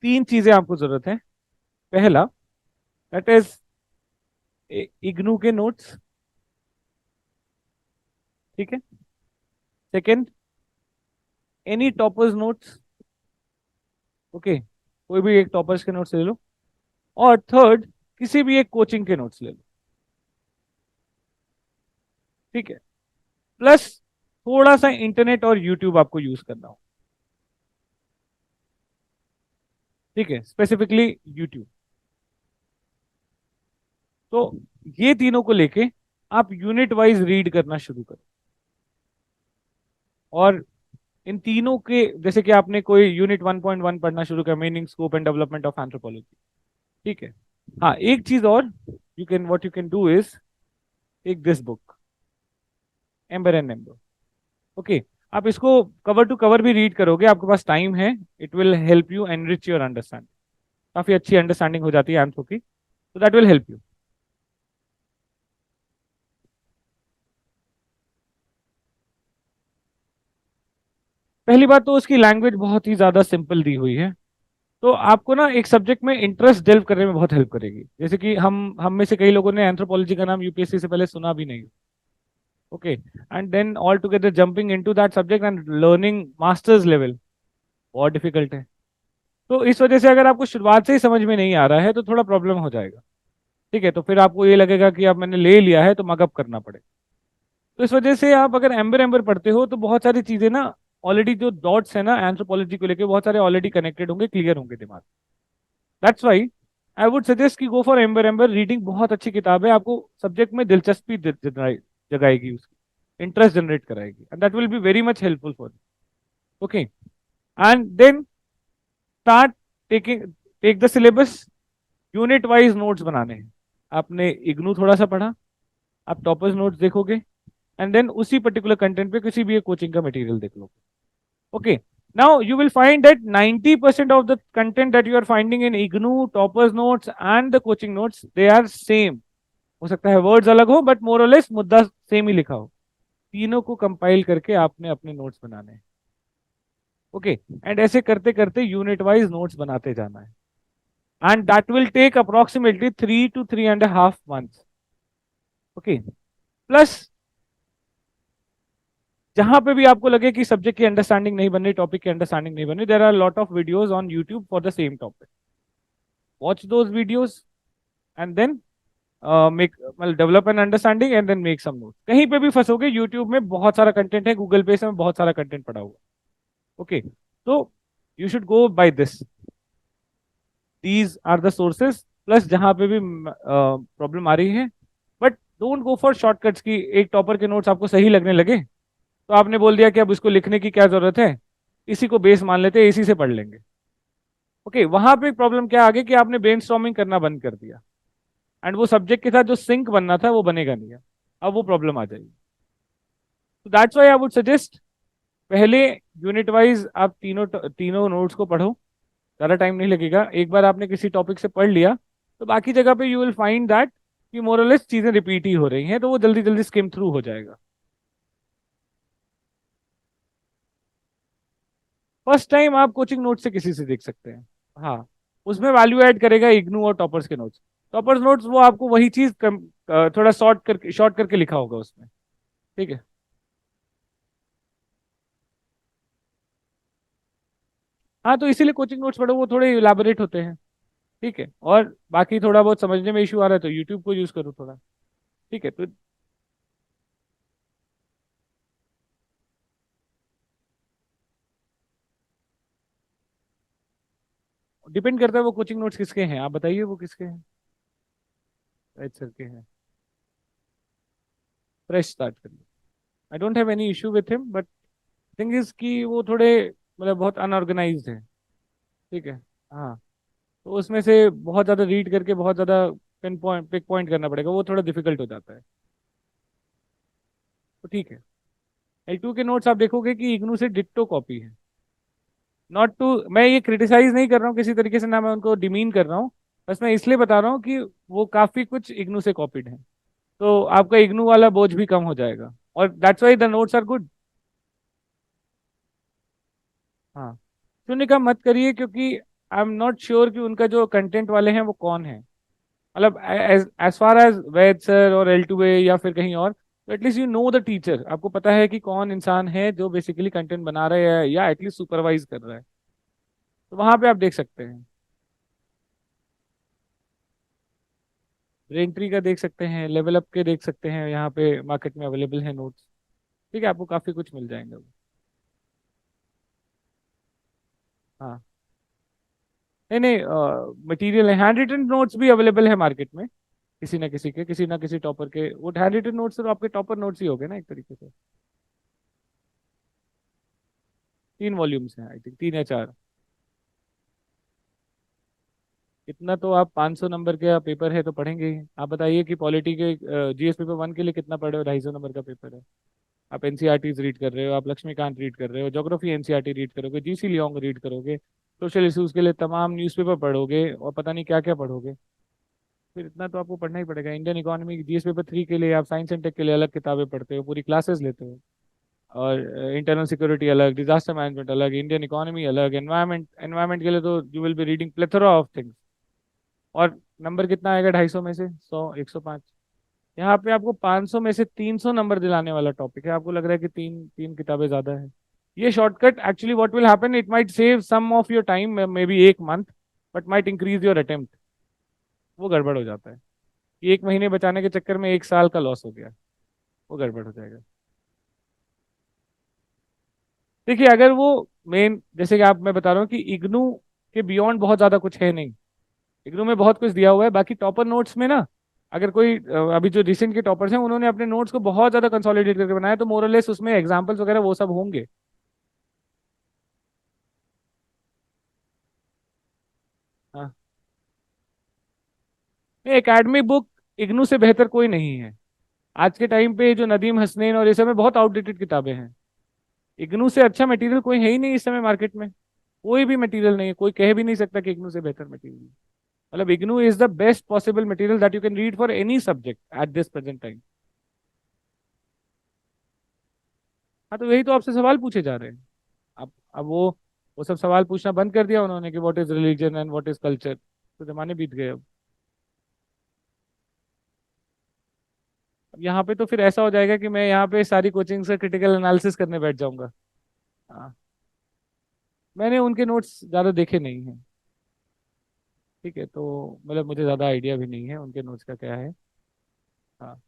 तीन चीजें आपको जरूरत है। पहला, दैट इज इग्नू के नोट्स, ठीक है। Second, any toppers notes, okay, कोई भी एक टॉपर्स के नोट्स ले लो। और थर्ड, किसी भी एक कोचिंग के नोट्स ले लो, ठीक है। प्लस थोड़ा सा इंटरनेट और यूट्यूब आपको यूज करना हो, ठीक है, स्पेसिफिकली यूट्यूब। तो ये तीनों को लेके आप यूनिट वाइज रीड करना शुरू करो। और इन तीनों के, जैसे कि आपने कोई यूनिट 1.1 पढ़ना शुरू किया, meaning scope and development of anthropology, ठीक है। हाँ, एक चीज और, you can what you can do is take this book, Ember and Ember, okay. आप इसको कवर टू कवर भी रीड करोगे, आपके पास टाइम है, it will help you enrich your understanding. काफी अच्छी अंडरस्टैंडिंग हो जाती है आंसर की, तो दैट विल हेल्प यू। पहली बात तो उसकी लैंग्वेज बहुत ही ज्यादा सिंपल दी हुई है, तो आपको ना एक सब्जेक्ट में इंटरेस्ट डेवलप करने में बहुत हेल्प करेगी। जैसे कि हम में से कई लोगों ने एंथ्रोपोलॉजी का नाम यूपीएससी से पहले सुना भी नहीं, okay, and then all together jumping into that subject and learning masters level बहुत डिफिकल्ट है। तो इस वजह से अगर आपको शुरुआत से ही समझ में नहीं आ रहा है तो थोड़ा प्रॉब्लम हो जाएगा, ठीक है। तो फिर आपको ये लगेगा कि अब मैंने ले लिया है तो मगअप करना पड़ेगा। तो इस वजह से आप अगर एम्बर एम्बर पढ़ते हो तो बहुत सारी चीजें ना ऑलरेडी, जो डॉट्स है ना एंथ्रोपोलॉजी को लेके, बहुत सारे ऑलरेडी कनेक्टेड होंगे, क्लियर होंगे दिमाग। That's why I would suggest कि go for amber amber. Reading बहुत अच्छी किताब है, आपको सब्जेक्ट में दिलचस्पी जगाएगी, उसकी इंटरेस्ट जनरेट कराएगी, and that will be very much helpful for you, okay. And then start taking, take the syllabus, unit wise notes बनाने हैं। आपने इग्नू थोड़ा सा पढ़ा, आप टॉपर्स नोट्स देखोगे, एंड देन उसी पर्टिकुलर कंटेंट पे किसी भी एक कोचिंग का मटेरियल देख लो, okay. Now you will find that 90% of the content that you are finding in ignu toppers notes and the coaching notes, they are same। हो सकता है वर्ड्स अलग हो, बट मोर और लेस मुद्दा सेम ही लिखा हो। तीनों को कंपाइल करके आपने अपने नोट्स बनाने हैं, ओके। एंड ऐसे करते करते यूनिट वाइज नोट्स बनाते जाना है, and that will take approximately 3 to 3.5 months, okay. Plus जहां पे भी आपको लगे कि सब्जेक्ट की अंडरस्टैंडिंग नहीं बन रही, टॉपिक की अंडरस्टैंडिंग नहीं बन रही, there are lot of videos on YouTube for the same topic. Watch those videos and then make, मतलब develop an understanding and then make some note. कहीं पे भी फंसोगे, यूट्यूब में बहुत सारा कंटेंट है, गूगल पे से में बहुत सारा कंटेंट पड़ा हुआ, ओके। तो you should go by this, these are the sources. Plus जहां पे भी प्रॉब्लम आ रही है, but don't go for shortcuts की एक टॉपर के नोट्स आपको सही लगने लगे तो आपने बोल दिया कि अब इसको लिखने की क्या जरूरत है, इसी को बेस मान लेते हैं, इसी से पढ़ लेंगे, ओके। वहां पे प्रॉब्लम क्या आ गई कि आपने ब्रेनस्टॉर्मिंग करना बंद कर दिया, एंड वो सब्जेक्ट के साथ जो सिंक बनना था वो बनेगा नहीं है, अब वो प्रॉब्लम आ जाएगी। तो that's why I would suggest, पहले यूनिट वाइज आप तीनों तीनों नोट्स को पढ़ो, ज़्यादा टाइम नहीं लगेगा। एक बार आपने किसी टॉपिक से पढ़ लिया तो बाकी जगह पे यू विल फाइंड दैट कि मोरलेस चीजें रिपीट ही हो रही हैं, तो वो जल्दी जल्दी स्किम थ्रू हो जाएगा। फर्स्ट टाइम आप कोचिंग नोट से किसी से देख सकते हैं, हाँ। उसमें वैल्यू ऐड करेगा इग्नू और टॉपर्स के नोट्स। टॉपर्स नोट्स वो आपको वही चीज थोड़ा शॉर्ट करके लिखा होगा उसमें। ठीक है। हाँ, तो इसीलिए कोचिंग नोट्स पढ़ो, वो थोड़े इलाबोरेट होते हैं। ठीक है, और बाकी थोड़ा बहुत समझने में इशू आ रहा है तो यूट्यूब को यूज करो थोड़ा। ठीक है, तो डिपेंड करता है वो कोचिंग नोट्स किसके हैं, आप बताइए वो किसके हैं। राइट सर के हैं। फ्रेश स्टार्ट करिए। आई don't have any issue with him, but thing is कि वो थोड़े मतलब बहुत अनऑर्गेनाइज्ड है। ठीक है। हाँ, तो उसमें से बहुत ज़्यादा रीड करके बहुत ज़्यादा पिक पॉइंट करना पड़ेगा, वो थोड़ा डिफिकल्ट हो जाता है। तो ठीक है। L2 के नोट्स आप देखोगे कि इग्नू से डिट्टो कॉपी है। नॉट टू, मैं ये क्रिटिसाइज नहीं कर रहा हूँ किसी तरीके से, ना मैं उनको डिमीन कर रहा हूँ। बस मैं इसलिए बता रहा हूँ कि वो काफ़ी कुछ इग्नू से कॉपीड है। तो आपका इग्नू वाला बोझ भी कम हो जाएगा, और that's why the notes are good. हाँ, शून्य का मत करिए, क्योंकि आई एम नॉट श्योर कि उनका जो कंटेंट वाले हैं वो कौन है। मतलब एज एज फार एज वैद सर और L2A या फिर कहीं और, तो at least you know the teacher, आपको पता है कि कौन इंसान है जो बेसिकली कंटेंट बना रहा है या एटलीस्ट सुपरवाइज कर रहा है। तो वहां पे आप देख सकते हैं। रेंट्री का देख सकते हैं, लेवल अप के देख सकते हैं, यहाँ पे मार्केट में अवेलेबल है नोट्स। ठीक है, आपको काफी कुछ मिल जाएंगे वो। हाँ, नहीं नहीं, मटेरियल है, हैंड रिटन नोट्स भी अवेलेबल है मार्केट में। किसी ना किसी के, किसी ना किसी टॉपर के, वो हैंड रिटन नोट्स तो आपके टॉपर नोट्स ही हो गए ना एक तरीके से। 3 वॉल्यूम्स हैं आई थिंक, 3 या 4। इतना तो आप 500 नंबर का पेपर है तो पढ़ेंगे ही। आप बताइए कि पॉलिटी के GS पेपर 1 के लिए कितना पढ़े हो, 250 नंबर का पेपर है। आप एनसीईआरटीज रीड कर रहे हो, आप लक्ष्मीकांत रीड कर रहे हो, ज्योग्राफी एनसीईआरटी रीड करोगे, GC लियोंग रीड करोगे, सोशल इश्यूज के लिए तमाम न्यूज़पेपर पढ़ोगे, और पता नहीं क्या क्या पढ़ोगे। फिर इतना तो आपको पढ़ना ही पड़ेगा। इंडियन इकोनॉमी GS पेपर 3 के लिए आप साइंस एंड टेक के लिए अलग किताबें पढ़ते हो, पूरी क्लासेस लेते हो। और इंटरनल सिक्योरिटी अलग, डिजास्टर मैनेजमेंट अलग, इंडियन इकोनॉमी अलग, एनवायरमेंट एनवायरमेंट के लिए तो you will be reading plethora of things. और नंबर कितना आएगा 250 में से? 100, 105। यहाँ पे आपको 500 में से 300 नंबर दिलाने वाला टॉपिक है, आपको लग रहा है कि तीन तीन किताबें ज्यादा है। ये shortcut actually what will happen, it might save some of your time, maybe 1 month, but might increase your attempt. वो गड़बड़ हो जाता है कि 1 महीने बचाने के चक्कर में 1 साल का लॉस हो गया। वो गड़बड़ हो जाएगा। देखिए, अगर वो मेन, जैसे कि आप, मैं बता रहा हूँ कि इग्नू के बियॉन्ड बहुत ज्यादा कुछ है नहीं। इग्नू में बहुत कुछ दिया हुआ है, बाकी टॉपर नोट्स में ना, अगर कोई अभी जो रिसेंट के टॉपर्स हैं उन्होंने अपने नोट्स को बहुत ज्यादा कंसोलिडेट करके बनाया, तो मोरलेस उसमें एग्जांपल्स वगैरह वो सब होंगे। हाँ, एकेडमिक बुक इग्नू से बेहतर कोई नहीं है। आज के टाइम पे जो नदीम हसनैन और ये सब में बहुत आउटडेटेड किताबें हैं। इग्नू से अच्छा मटेरियल कोई है ही नहीं इस समय मार्केट में। कोई भी मटेरियल नहीं है, कोई कह भी नहीं सकता कि इग्नू से बेहतर मटेरियल है। मतलब IGNOU is the best possible material that you can read for any subject at this present time. हाँ, तो यही तो आपसे सवाल पूछे जा रहे हैं। अब वो सब सवाल पूछना बंद कर दिया उन्होंने कि what is religion and what is culture, तो जमाने बीत गए अब। यहाँ पे तो फिर ऐसा हो जाएगा कि मैं यहाँ पे सारी कोचिंग से क्रिटिकल एनालिसिस करने बैठ जाऊंगा। हाँ, मैंने उनके नोट्स ज़्यादा देखे नहीं हैं। ठीक है, तो मतलब मुझे ज़्यादा आइडिया भी नहीं है उनके नोट्स का क्या है। हाँ,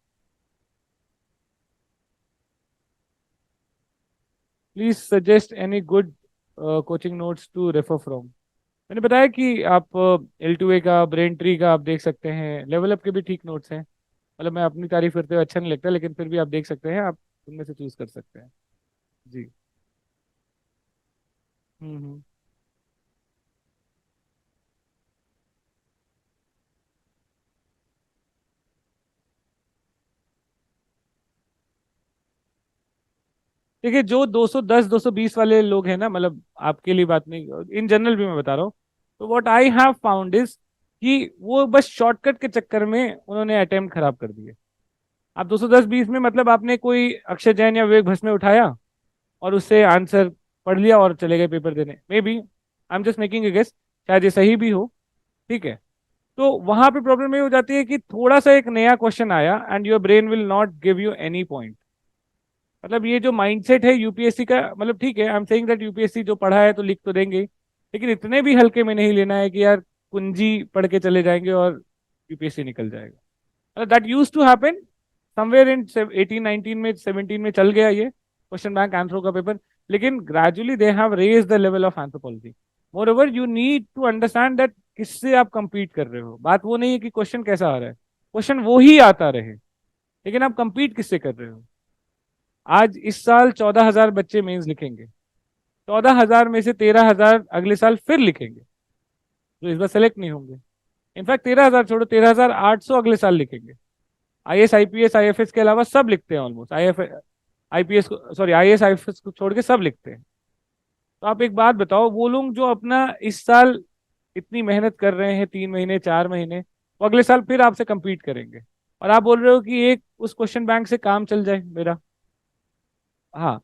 please suggest any good coaching notes to refer from. मैंने बताया कि आप L2A का, ब्रेन ट्री का आप देख सकते हैं, लेवल अप के भी ठीक नोट्स हैं। मतलब मैं अपनी तारीफ करते हुए अच्छा नहीं लगता, लेकिन फिर भी आप देख सकते हैं, आप उनमें से चूज कर सकते हैं। जी। हम्म। देखिए, जो 210 220 वाले लोग हैं ना, मतलब आपके लिए बात नहीं, इन जनरल भी मैं बता रहा हूँ, तो what I have found is कि वो बस शॉर्टकट के चक्कर में उन्होंने अटेम्प्ट खराब कर दिए। आप 210 20 में मतलब आपने कोई अक्षय जैन या विवेक भस्मे उठाया और उससे आंसर पढ़ लिया और चले गए पेपर देने, maybe I am just making a guess, शायद ये सही भी हो। ठीक है। तो वहां पे प्रॉब्लम ये हो जाती है कि थोड़ा सा एक नया क्वेश्चन आया and your brain will not give you any point. मतलब ये जो माइंडसेट है यूपीएससी का, मतलब ठीक है, आई एम सेइंग दैट यूपीएससी जो पढ़ा है तो लिख तो देंगे ही, लेकिन इतने भी हल्के में नहीं लेना है कि यार कुंजी पढ़ के चले जाएंगे और यूपीएससी निकल जाएगा। मतलब that used to happen somewhere in 18 19 में 17 में चल गया ये क्वेश्चन बैंक एंथ्रो का पेपर। लेकिन gradually they have raise the level of anthropology. Moreover you need to understand that किससे आप compete कर रहे हो। बात वो नहीं है कि क्वेश्चन कैसा आ रहा है, क्वेश्चन वो ही आता रहे, लेकिन आप compete किससे कर रहे हो। आज इस साल 14,000 बच्चे मेंस लिखेंगे, 14,000 में से 13,000 अगले साल फिर लिखेंगे जो इस बार सेलेक्ट नहीं होंगे। इनफैक्ट 13,000 छोड़ो, 13,800 अगले साल लिखेंगे। आईएएस आईपीएस आईएफएस के अलावा सब लिखते हैं ऑलमोस्ट, आईएफ आईपीएस को, सॉरी आईएएस आईएफएस को छोड़ के सब लिखते हैं। तो आप एक बात बताओ, वो लोग जो अपना इस साल इतनी मेहनत कर रहे हैं 3 महीने 4 महीने, वो अगले साल फिर आपसे compete करेंगे, और आप बोल रहे हो कि एक उस क्वेश्चन बैंक से काम चल जाए मेरा। हाँ।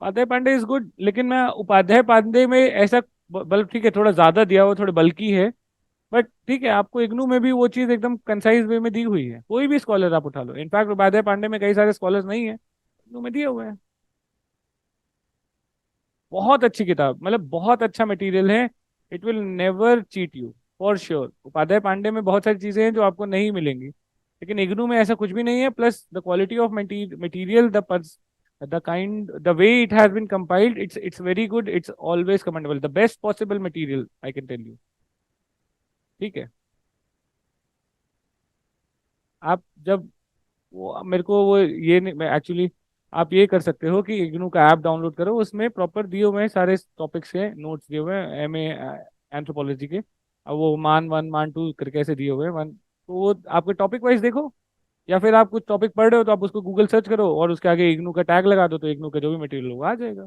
उपाध्याय पांडे इज गुड, लेकिन मैं उपाध्याय पांडे में ऐसा बल, ठीक है थोड़ा ज्यादा दिया हुआ, थोड़े बल्कि है, बट ठीक है आपको इग्नू में भी वो चीज एकदम कंसाइज वे में दी हुई है। कोई भी स्कॉलर आप उठा लो, इनफैक्ट उपाध्याय पांडे में कई सारे स्कॉलर्स नहीं है, इग्नू में दिए हुए हैं। बहुत अच्छी किताब, मतलब बहुत अच्छा मटेरियल है। It will never cheat you for sure. Upadhyay Pandey में बहुत सारी चीजें हैं जो आपको नहीं मिलेंगी, लेकिन इग्नू में ऐसा कुछ भी नहीं है। Plus the quality of material, the kind, the way it has been compiled, it's very good, it's always commendable, the best possible material I can tell you. ठीक है। आप जब वो मेरे को वो ये नहीं, मैं एक्चुअली आप ये कर सकते हो कि इग्नू का ऐप डाउनलोड करो, उसमें प्रॉपर दिए हुए हैं सारे टॉपिक्स के नोट्स दिए हुए हैं एमए एंथ्रोपोलॉजी के। अब वो मान वन मान टू करके ऐसे दिए हुए हैं वन, तो वो आपके टॉपिक वाइज देखो, या फिर आप कुछ टॉपिक पढ़ रहे हो तो आप उसको गूगल सर्च करो और उसके आगे इग्नू का टैग लगा दो, तो इग्नू का जो भी मटेरियल होगा आ जाएगा।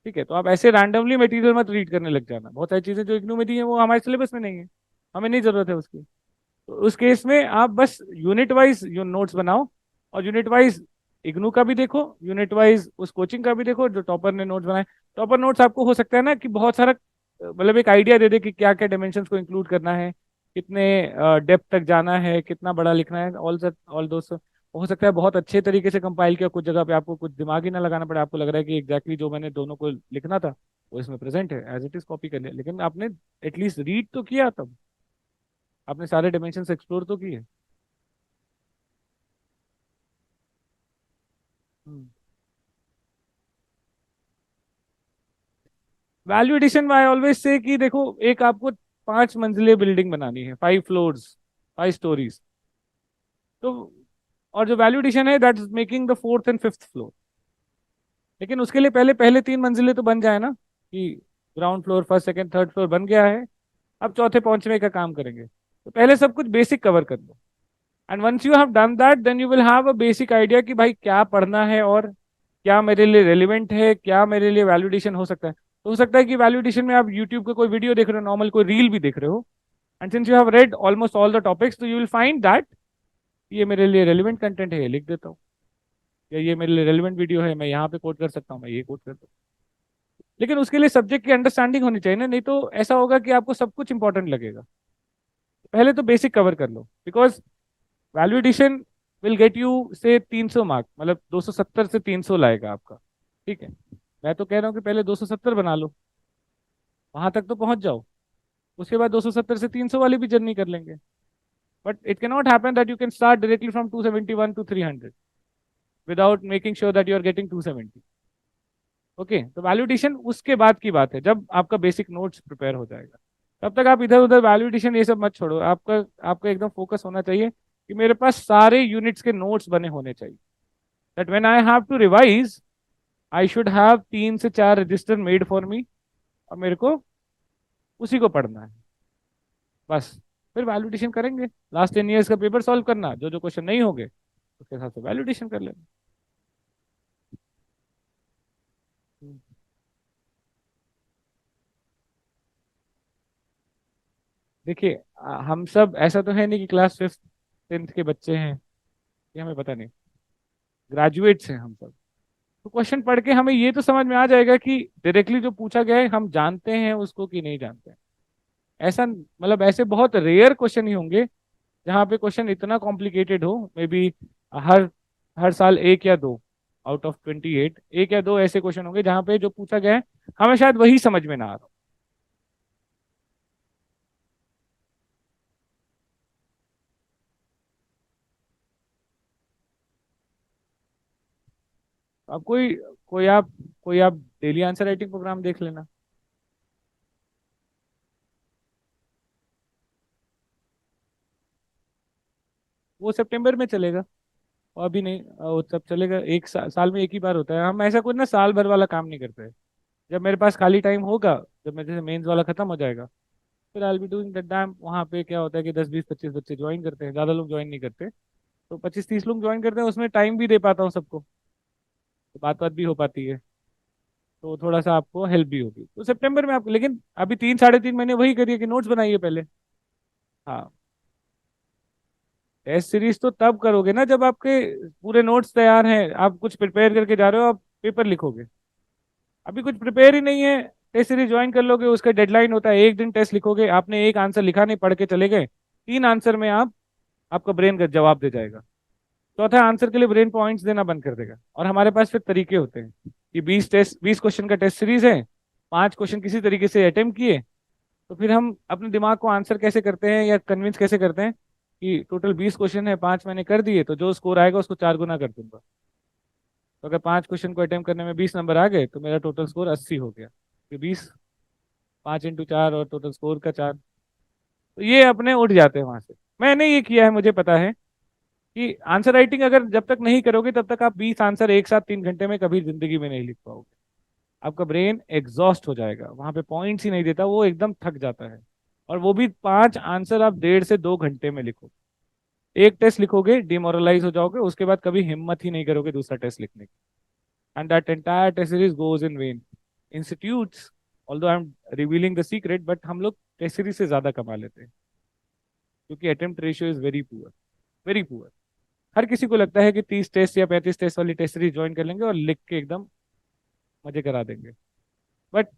ठीक है। तो आप ऐसे रैंडमली मटेरियल मत रीड करने लग जाना, बहुत सारी चीजें जो इग्नू में दी है वो हमारे सिलेबस में नहीं है, हमें नहीं जरूरत है उसकी। तो उस केस में आप बस यूनिट वाइज नोट्स बनाओ, और यूनिट वाइज इग्नू का भी देखो, यूनिट वाइज उस कोचिंग का भी देखो जो टॉपर ने नोट्स बनाए। टॉपर नोट्स आपको हो सकता है ना कि बहुत सारा मतलब एक आइडिया दे दे कि क्या क्या डायमेंशंस को इंक्लूड करना है, कितने डेप्थ तक जाना है, कितना बड़ा लिखना है, ऑल दोस्त। हो सकता है बहुत अच्छे तरीके से कंपाइल किया, कुछ जगह पे आपको कुछ दिमाग ही ना लगाना पड़े, आपको लग रहा है कि एग्जैक्टली जो मैंने दोनों को लिखना था वो इसमें प्रेजेंट है, एज इट इज कॉपी कर लिया, लेकिन आपने एटलीस्ट रीड तो किया, तब आपने सारे डायमेंशन एक्सप्लोर तो किए। Value addition I always say कि देखो, एक आपको 5 मंजिले बिल्डिंग बनानी है, 5 फ्लोर्स, 5 स्टोरीज। तो और जो वैल्यू एडिशन है that is making the fourth and fifth floor. लेकिन उसके लिए पहले पहले 3 मंजिले तो बन जाए ना, कि ground floor first second third floor बन गया है, अब चौथे पांचवे का काम करेंगे। तो पहले सब कुछ बेसिक कवर कर लो, and once you have done that then you will have a basic idea कि भाई क्या पढ़ना है, और क्या मेरे लिए रेलिवेंट है, क्या मेरे लिए वैल्यूडेशन हो सकता है। तो हो सकता है कि वैल्यूडेशन में आप यूट्यूब का कोई वीडियो देख रहे हो, नॉर्मल कोई रील भी देख रहे हो, and since you have read almost all the topics, तो यू विल फाइंड दैट ये मेरे लिए रेलिवेंट कंटेंट है, ये लिख देता हूँ, या ये मेरे लिए रेलिवेंट वीडियो है, मैं यहाँ पे कोट कर सकता हूँ, मैं ये कोट करता हूँ। लेकिन उसके लिए सब्जेक्ट की अंडरस्टैंडिंग होनी चाहिए ना, नहीं तो ऐसा होगा कि आपको सब कुछ इंपॉर्टेंट लगेगा। पहले तो बेसिक कवर कर लो, because value addition will get you say 300 mark, मतलब 270 से 300 लाएगा आपका। ठीक है। मैं तो कह रहा हूँ कि पहले 270 बना लो, वहां तक तो पहुंच जाओ, उसके बाद 270 से 300 वाली भी जर्नी कर लेंगे। But it can not happen that you can start directly from 271 to 300 without making sure that you are getting 270। Okay. तो वैल्यूडेशन उसके बाद की बात है, जब आपका बेसिक नोट्स प्रिपेयर हो जाएगा। तब तक आप इधर उधर वैल्यूडेशन ये सब मत छोड़ो, आपका आपका एकदम फोकस होना चाहिए कि मेरे पास सारे यूनिट्स के नोट्स बने होने चाहिए, that when I have to revise I should have 3 से 4 रजिस्टर मेड फॉर मी, और मेरे को उसी को पढ़ना है बस। फिर वैल्यूडेशन करेंगे, लास्ट 10 ईयर्स का पेपर सॉल्व करना, जो जो क्वेश्चन नहीं होंगे उसके हिसाब से वैल्यूडेशन कर लेना। देखिए हम सब ऐसा तो है नहीं कि क्लास फिफ्थ टेंथ के बच्चे हैं, ये हमें पता नहीं, ग्रेजुएट्स हैं हम सब। तो क्वेश्चन पढ़ के हमें ये तो समझ में आ जाएगा कि डायरेक्टली जो पूछा गया है हम जानते हैं उसको कि नहीं जानते हैं। ऐसा मतलब ऐसे बहुत रेयर क्वेश्चन ही होंगे जहाँ पे क्वेश्चन इतना कॉम्प्लिकेटेड हो। मे बी हर हर साल एक या दो, आउट ऑफ 28 एक या दो ऐसे क्वेश्चन होंगे जहाँ पे जो पूछा गया है हमें शायद वही समझ में ना आ रहा हो। अब कोई आप डेली आंसर राइटिंग प्रोग्राम देख लेना। वो सितंबर में चलेगा, और अभी नहीं, वो सब चलेगा। एक साल में एक ही बार होता है। हम ऐसा कुछ ना साल भर वाला काम नहीं करते। जब मेरे पास खाली टाइम होगा, जब मेरे जैसे मेंस वाला खत्म हो जाएगा, फिर आई बी डूइंग दैट। डैम वहाँ पे क्या होता है कि 10 20 25 बच्चे ज्वाइन करते हैं, ज़्यादा लोग ज्वाइन नहीं करते। तो 25 30 लोग ज्वाइन करते हैं, उसमें टाइम भी दे पाता हूँ सबको, तो बात बात भी हो पाती है। तो थोड़ा सा आपको हेल्प भी होगी। तो सितंबर में आप, लेकिन अभी 3 साढ़े 3 महीने वही करिए कि नोट्स बनाइए पहले। हाँ, टेस्ट सीरीज तो तब करोगे ना जब आपके पूरे नोट्स तैयार हैं, आप कुछ प्रिपेयर करके जा रहे हो, आप पेपर लिखोगे। अभी कुछ प्रिपेयर ही नहीं है, टेस्ट सीरीज ज्वाइन कर लोगे, उसका डेडलाइन होता है, एक दिन टेस्ट लिखोगे, आपने एक आंसर लिखा नहीं, पढ़ के चले गए, 3 आंसर में आप, आपका ब्रेन का जवाब दे जाएगा। चौथा आंसर के लिए ब्रेन पॉइंट्स देना बंद कर देगा। और हमारे पास फिर तरीके होते हैं कि 20 क्वेश्चन का टेस्ट सीरीज है, 5 क्वेश्चन किसी तरीके से अटेम्प्ट किए, तो फिर हम अपने दिमाग को आंसर कैसे करते हैं या कन्विंस कैसे करते हैं कि टोटल 20 क्वेश्चन है, 5 मैंने कर दिए, तो जो स्कोर आएगा उसको 4 गुना कर दूंगा। तो अगर 5 क्वेश्चन को अटेम्प्ट करने में 20 नंबर आ गए तो मेरा टोटल स्कोर 80 हो गया, तो 20, 5 × 4 और टोटल स्कोर का 4। तो ये अपने उठ जाते हैं वहां से। मैंने ये किया है, मुझे पता है कि आंसर राइटिंग अगर जब तक नहीं करोगे तब तक आप 20 आंसर एक साथ 3 घंटे में कभी जिंदगी में नहीं लिख पाओगे। आपका ब्रेन एग्जॉस्ट हो जाएगा, वहां पे पॉइंट्स ही नहीं देता, वो एकदम थक जाता है। और वो भी 5 आंसर आप 1.5 से 2 घंटे में लिखो। एक टेस्ट लिखोगे डिमोरलाइज हो जाओगे, उसके बाद कभी हिम्मत ही नहीं करोगे दूसरा टेस्ट लिखने की। And that entire test series goes in vain. Institutes, although I am revealing the secret, but हम लोग टेस्ट सीरीज से ज्यादा कमा लेते हैं, क्योंकि attempt ratio is very poor, very poor. हर किसी को लगता है कि 30 टेस्ट या 35 टेस्ट वाली टेस्ट सीरीज ज्वाइन कर लेंगे और लिख के एकदम मजे करा देंगे। बट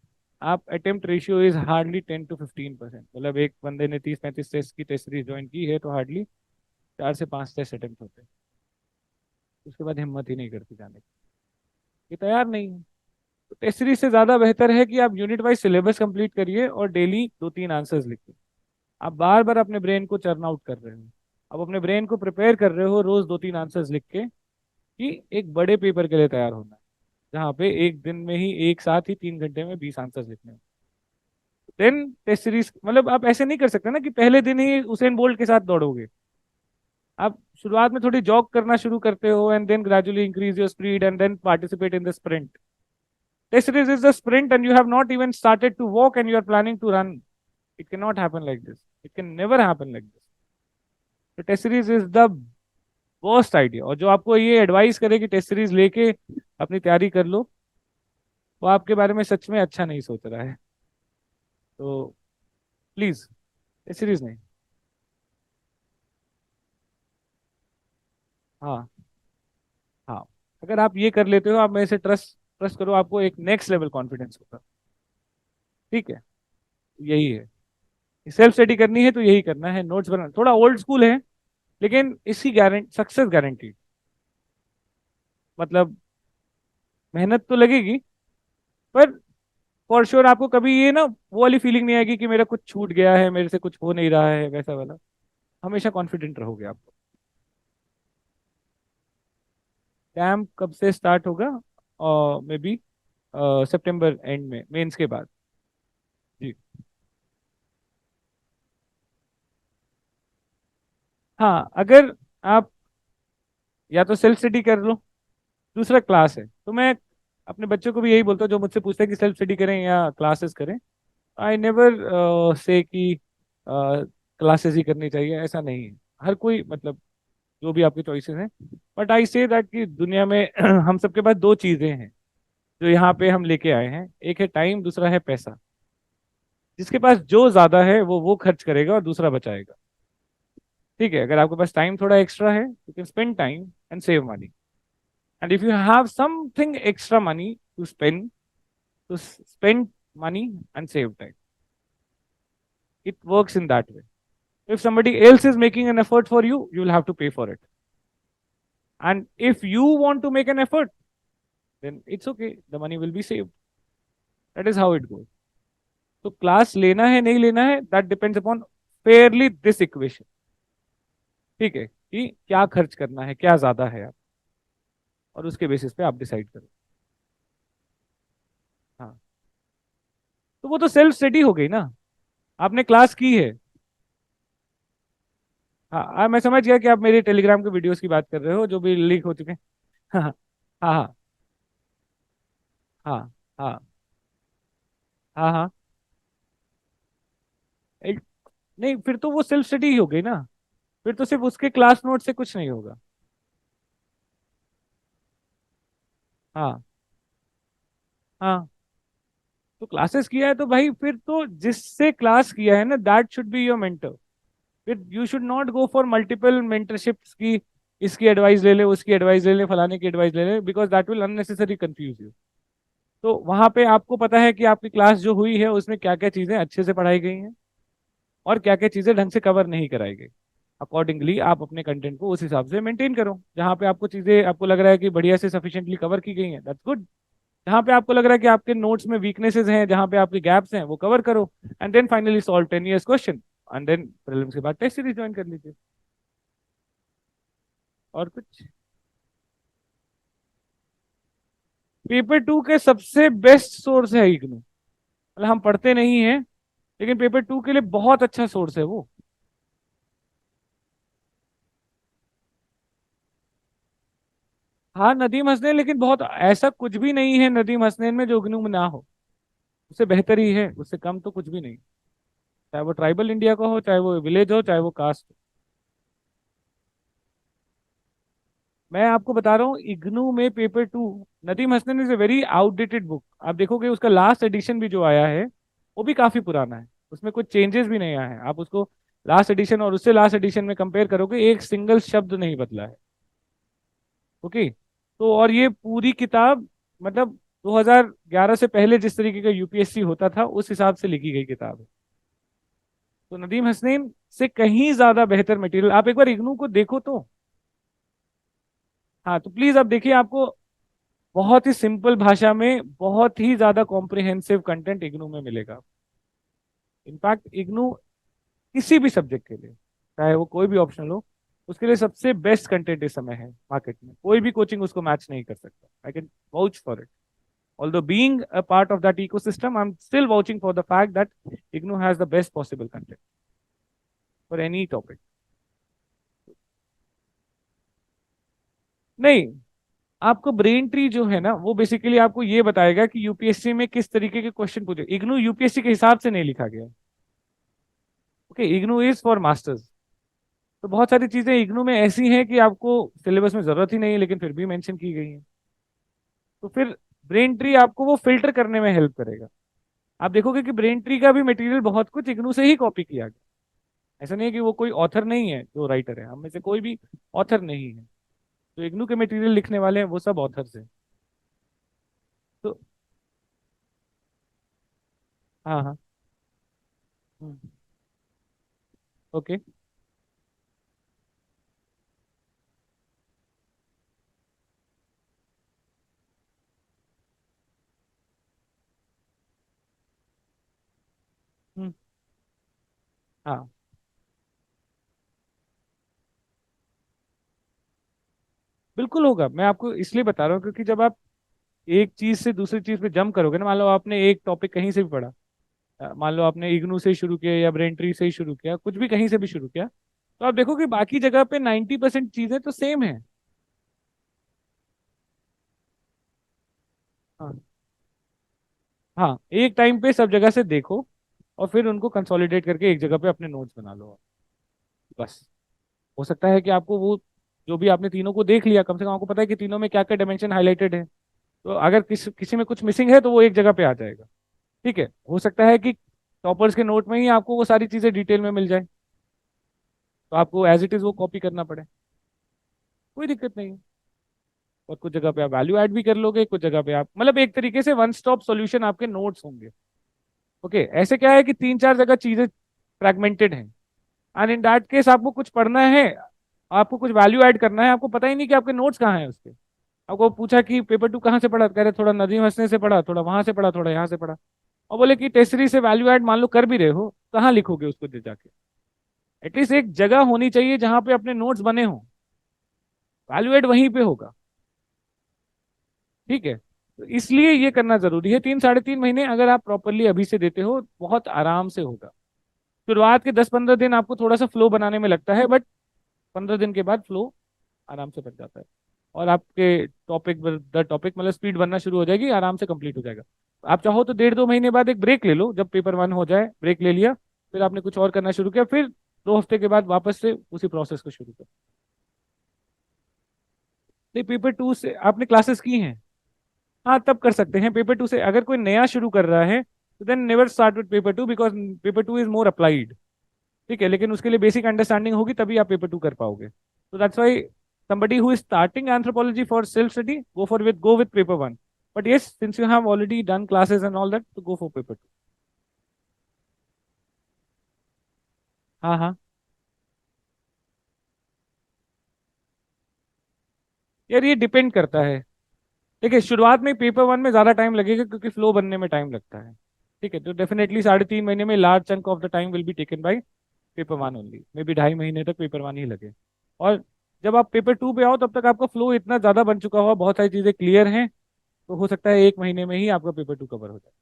आप attempt ratio is hardly 10 to 15%। मतलब एक बंदे ने 30 35 टेस्ट की टेस्ट सीरीज ज्वाइन की है तो हार्डली 4 से 5 टेस्ट अटेम्प्ट होते हैं। उसके बाद हिम्मत ही नहीं करती जाने की, ये तैयार नहीं है। तो टेस्ट सीरीज से ज्यादा बेहतर है कि आप यूनिट वाइज सिलेबस कंप्लीट करिए और डेली 2 3 आंसर्स लिखिए। आप बार बार अपने ब्रेन को चर्न आउट कर रहे हो, आप अपने ब्रेन को प्रिपेयर कर रहे हो रोज 2 3 आंसर्स लिख के, कि एक बड़े पेपर के लिए तैयार होना है, जहाँ पे एक दिन में ही एक साथ ही 3 घंटे में 20 आंसर्स लिखने हैं। देन टेस्ट सीरीज, मतलब आप ऐसे नहीं कर सकते ना कि पहले दिन ही उसेन बोल्ट के साथ दौड़ोगे। आप शुरुआत में थोड़ी जॉग करना शुरू करते हो, and then gradually increase your speed and then participate in the sprint. Test series is the sprint and you have not even started to walk and you are planning to run. It can not happen like this, it can never happen like this. तो test series is the worst idea. और जो आपको ये advice करे कि test series लेके अपनी तैयारी कर लो, वो आपके बारे में सच में अच्छा नहीं सोच रहा है। तो प्लीज टेस्ट सीरीज नहीं। हाँ, हाँ, अगर आप ये कर लेते हो, आप मेरे से ट्रस्ट ट्रस्ट करो, आपको एक नेक्स्ट लेवल कॉन्फिडेंस होगा। ठीक है, यही है। सेल्फ स्टडी करनी है तो यही करना है, नोट्स बनाना थोड़ा ओल्ड स्कूल है, लेकिन इसकी गारंटी, सक्सेस गारंटी। मतलब मेहनत तो लगेगी, पर फॉर श्योर आपको कभी ये ना वो वाली फीलिंग नहीं आएगी कि मेरा कुछ छूट गया है, मेरे से कुछ हो नहीं रहा है, वैसा वाला। हमेशा कॉन्फिडेंट रहोगे आप। कैंप कब से स्टार्ट होगा? मे बी सितंबर एंड में, मेंस के बाद। जी। हाँ, अगर आप या तो सेल्फ स्टडी कर लो, दूसरा क्लास है, तो मैं अपने बच्चों को भी यही बोलता हूँ जो मुझसे पूछते हैं कि सेल्फ स्टडी करें या क्लासेस करें। आई नेवर से कि क्लासेस ही करनी चाहिए, ऐसा नहीं है। हर कोई, मतलब जो भी आपकी चॉइसेस हैं, बट आई से दैट कि दुनिया में हम सबके पास दो चीजें हैं जो यहाँ पे हम लेके आए हैं, एक है टाइम, दूसरा है पैसा। जिसके पास जो ज्यादा है वो खर्च करेगा और दूसरा बचाएगा। ठीक है, अगर आपके पास टाइम थोड़ा एक्स्ट्रा है, you can spend time and save money. And if you have something extra money to spend, to spend money and save time. It works in that way. If somebody else is making an effort for you, you will have to pay for it. And if you want to make an effort, then it's okay. The money will be saved. That is how it goes. तो class लेना है नहीं लेना है, that depends upon Fairlie this equation. ठीक है, कि क्या खर्च करना है, क्या ज्यादा है आप, और उसके बेसिस पे आप डिसाइड करो। हाँ, तो वो तो सेल्फ स्टडी हो गई ना, आपने क्लास की है। हाँ मैं समझ गया कि आप मेरे टेलीग्राम के वीडियोस की बात कर रहे हो जो भी लीक हो चुके हैं। हाँ हाँ हाँ हाँ हाँ हाँ हाँ। एक- नहीं, फिर तो वो सेल्फ स्टडी ही हो गई ना, फिर तो सिर्फ उसके क्लास नोट से कुछ नहीं होगा। हाँ हाँ, तो क्लासेस किया है तो भाई फिर तो जिससे क्लास किया है ना, that should be your mentor. फिर you should not go for multiple mentorships की, इसकी एडवाइस ले ले, उसकी एडवाइस ले ले, फलाने की एडवाइस ले ले, because that will unnecessary confuse you. तो वहां पे आपको पता है कि आपकी क्लास जो हुई है उसमें क्या क्या चीजें अच्छे से पढ़ाई गई हैं और क्या क्या चीजें ढंग से कवर नहीं कराई गई। अकॉर्डिंगली आप अपने कंटेंट को उस हिसाब से मेंटेन करो। जहाँ पे आपको चीजें, आपको लग रहा है कि बढ़िया से सफिशिएंटली कवर की गई हैं, दैट्स गुड। जहाँ पे आपको लग रहा है कि आपके नोट्स में वीकनेसेस हैं, जहाँ पे आपके गैप्स हैं, वो कवर करो। And then finally solve 10 years question, and then prelims के बाद टेस्ट सीरीज ज्वाइन कर लीजिए। और कुछ, पेपर 2 के सबसे बेस्ट सोर्स है इग्नू। मतलब हम पढ़ते नहीं हैं, लेकिन पेपर 2 के लिए बहुत अच्छा सोर्स है वो। हाँ नदीम हसनैन, लेकिन बहुत ऐसा कुछ भी नहीं है नदीम हसनैन में जो इग्नू में ना हो। उससे बेहतर ही है, उससे कम तो कुछ भी नहीं। चाहे वो ट्राइबल इंडिया का हो, चाहे वो विलेज हो, चाहे वो कास्ट हो। मैं आपको बता रहा हूँ, इग्नू में paper 2, Nadeem Hasnain is a very outdated book. आप देखोगे उसका लास्ट एडिशन भी जो आया है वो भी काफी पुराना है, उसमें कुछ चेंजेस भी नहीं आए हैं। आप उसको लास्ट एडिशन और उससे लास्ट एडिशन में कंपेयर करोगे, एक सिंगल शब्द नहीं बदला है। ओके, तो और ये पूरी किताब मतलब 2011 से पहले जिस तरीके का यूपीएससी होता था उस हिसाब से लिखी गई किताब है। तो नदीम हसनैन से कहीं ज्यादा बेहतर मटेरियल, आप एक बार इग्नू को देखो तो। हाँ तो प्लीज आप देखिए, आपको बहुत ही सिंपल भाषा में बहुत ही ज्यादा कॉम्प्रिहेंसिव कंटेंट इग्नू में मिलेगा। इनफैक्ट इग्नू किसी भी सब्जेक्ट के लिए, चाहे वो कोई भी ऑप्शनल हो, उसके लिए सबसे बेस्ट कंटेंट इस समय है मार्केट में। कोई भी कोचिंग उसको मैच नहीं कर सकता। I can vouch for it. Although being a part of that ecosystem, I'm still vouching for the fact that IGNU has the best possible content for any topic. नहीं, आपको brain tree जो है ना, वो basically आपको ये बताएगा कि यूपीएससी में किस तरीके के क्वेश्चन पूछे। इग्नू यूपीएससी के हिसाब से नहीं लिखा गया। Okay, IGNOU is for masters. तो बहुत सारी चीजें इग्नू में ऐसी हैं कि आपको सिलेबस में जरूरत ही नहीं है, लेकिन फिर भी मेंशन की गई है। तो फिर ब्रेन ट्री आपको वो फिल्टर करने में हेल्प करेगा। आप देखोगे कि ब्रेन ट्री का भी मटेरियल बहुत कुछ इग्नू से ही कॉपी किया गया। ऐसा नहीं है कि वो कोई ऑथर नहीं है जो राइटर है, हम में से कोई भी ऑथर नहीं है। जो इग्नू के मटेरियल लिखने वाले हैं वो सब ऑथर्स हैं। तो हाँ हाँ। ओके। हाँ बिल्कुल होगा, मैं आपको इसलिए बता रहा हूँ क्योंकि जब आप एक चीज से दूसरी चीज पे जंप करोगे ना, मान लो आपने एक टॉपिक कहीं से भी पढ़ा, मान लो आपने इग्नू से ही शुरू किया या ब्रेन ट्री से ही शुरू किया, कुछ भी कहीं से भी शुरू किया, तो आप देखो कि बाकी जगह पे 90% चीजें तो सेम है। हाँ हाँ, एक टाइम पे सब जगह से देखो और फिर उनको कंसोलिडेट करके एक जगह पे अपने नोट्स बना लो बस। हो सकता है कि आपको वो जो भी आपने तीनों को देख लिया, कम से कम आपको पता है कि तीनों में क्या क्या डायमेंशन हाईलाइटेड है। तो अगर किसी में कुछ मिसिंग है तो वो एक जगह पे आ जाएगा। ठीक है, हो सकता है कि टॉपर्स के नोट में ही आपको वो सारी चीजें डिटेल में मिल जाए, तो आपको एज इट इज वो कॉपी करना पड़े, कोई दिक्कत नहीं है। और कुछ जगह पे आप वैल्यू ऐड भी कर लोगे, कुछ जगह पे आप मतलब एक तरीके से वन स्टॉप सॉल्यूशन आपके नोट्स होंगे। ओके, ऐसे क्या है कि तीन चार जगह चीजें फ्रैगमेंटेड हैं, एंड इन दैट केस आपको कुछ पढ़ना है, आपको कुछ वैल्यू ऐड करना है, आपको पता ही नहीं कि आपके नोट्स कहाँ हैं उसके। आपको पूछा कि पेपर टू कहाँ से पढ़ा, कह रहे थोड़ा नदीम हंसने से पढ़ा, थोड़ा वहां से पढ़ा, थोड़ा यहाँ से पढ़ा। और बोले कि टेसरी से वैल्यू ऐड मान लो कर भी रहे हो, कहाँ लिखोगे उसको दे जाके। एटलीस्ट एक जगह होनी चाहिए जहां पे अपने नोट्स बने हों, वैल्यू ऐड वहीं पे होगा। ठीक है, तो इसलिए ये करना जरूरी है। 3 साढ़े 3 महीने अगर आप प्रॉपरली अभी से देते हो, बहुत आराम से होगा। शुरुआत के 10 15 दिन आपको थोड़ा सा फ्लो बनाने में लगता है, बट 15 दिन के बाद फ्लो आराम से बन जाता है। और आपके टॉपिक द टॉपिक मतलब स्पीड बनना शुरू हो जाएगी, आराम से कंप्लीट हो जाएगा। आप चाहो तो 1.5 2 महीने बाद एक ब्रेक ले लो, जब पेपर 1 हो जाए ब्रेक ले लिया, फिर आपने कुछ और करना शुरू किया, फिर 2 हफ्ते के बाद वापस से उसी प्रोसेस को शुरू कर। नहीं, पेपर 2 से आपने क्लासेस की हैं, हाँ तब कर सकते हैं। पेपर 2 से अगर कोई नया शुरू कर रहा है तो then never start with paper 2, because paper 2 is more applied. ठीक है, लेकिन उसके लिए बेसिक अंडरस्टैंडिंग होगी तभी आप पेपर 2 कर पाओगे। तो that's why somebody who is starting anthropology for self study, go with paper 1, but yes, since you have already done classes and all that, तो go for paper 2। हाँ हाँ, यार ये डिपेंड करता है। देखिए शुरुआत में पेपर 1 में ज्यादा टाइम लगेगा क्योंकि फ्लो बनने में टाइम लगता है। ठीक है, तो डेफिनेटली 3.5 महीने में large chunk of the time will be taken by paper 1 only, may be 2.5 महीने तक पेपर 1 ही लगे। और जब आप पेपर 2 पे आओ तब तक आपका फ्लो इतना ज्यादा बन चुका होगा, बहुत सारी चीजें क्लियर हैं, तो हो सकता है 1 महीने में ही आपका पेपर 2 कवर हो जाए।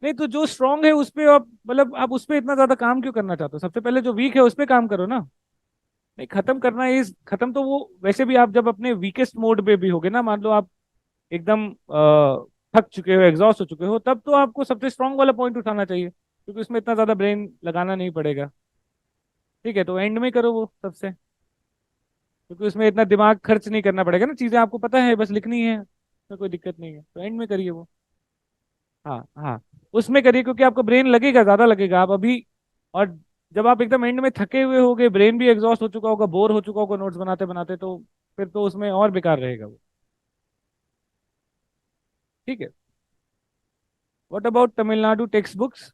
नहीं तो जो स्ट्रांग है उस पे आप मतलब आप उस पे इतना ज्यादा काम क्यों करना चाहते हो? सबसे पहले जो वीक है उस पे काम करो ना। नहीं, खत्म करना इज खत्म तो वो वैसे भी आप जब अपने वीकेस्ट मोड पे भी होगे ना, मान लो आप एकदम थक चुके हो, एग्जॉस्ट हो चुके हो, तब तो आपको सबसे स्ट्रांग वाला पॉइंट उठाना चाहिए, क्योंकि उसमें इतना ज्यादा ब्रेन लगाना नहीं पड़ेगा। ठीक है, तो एंड में करो वो सबसे, क्योंकि उसमें इतना दिमाग खर्च नहीं करना पड़ेगा ना, चीजें आपको पता है बस लिखनी है, तो कोई दिक्कत नहीं है, तो एंड में करिए वो। हाँ हाँ, उसमें करिए क्योंकि आपका ब्रेन लगेगा, ज्यादा लगेगा आप अभी। और जब आप एकदम एंड में थके हुए होगे, ब्रेन भी एग्जॉस्ट हो चुका होगा, बोर हो चुका होगा नोट्स बनाते बनाते, तो फिर तो उसमें और बेकार रहेगा वो। ठीक है, what about Tamil Nadu text books?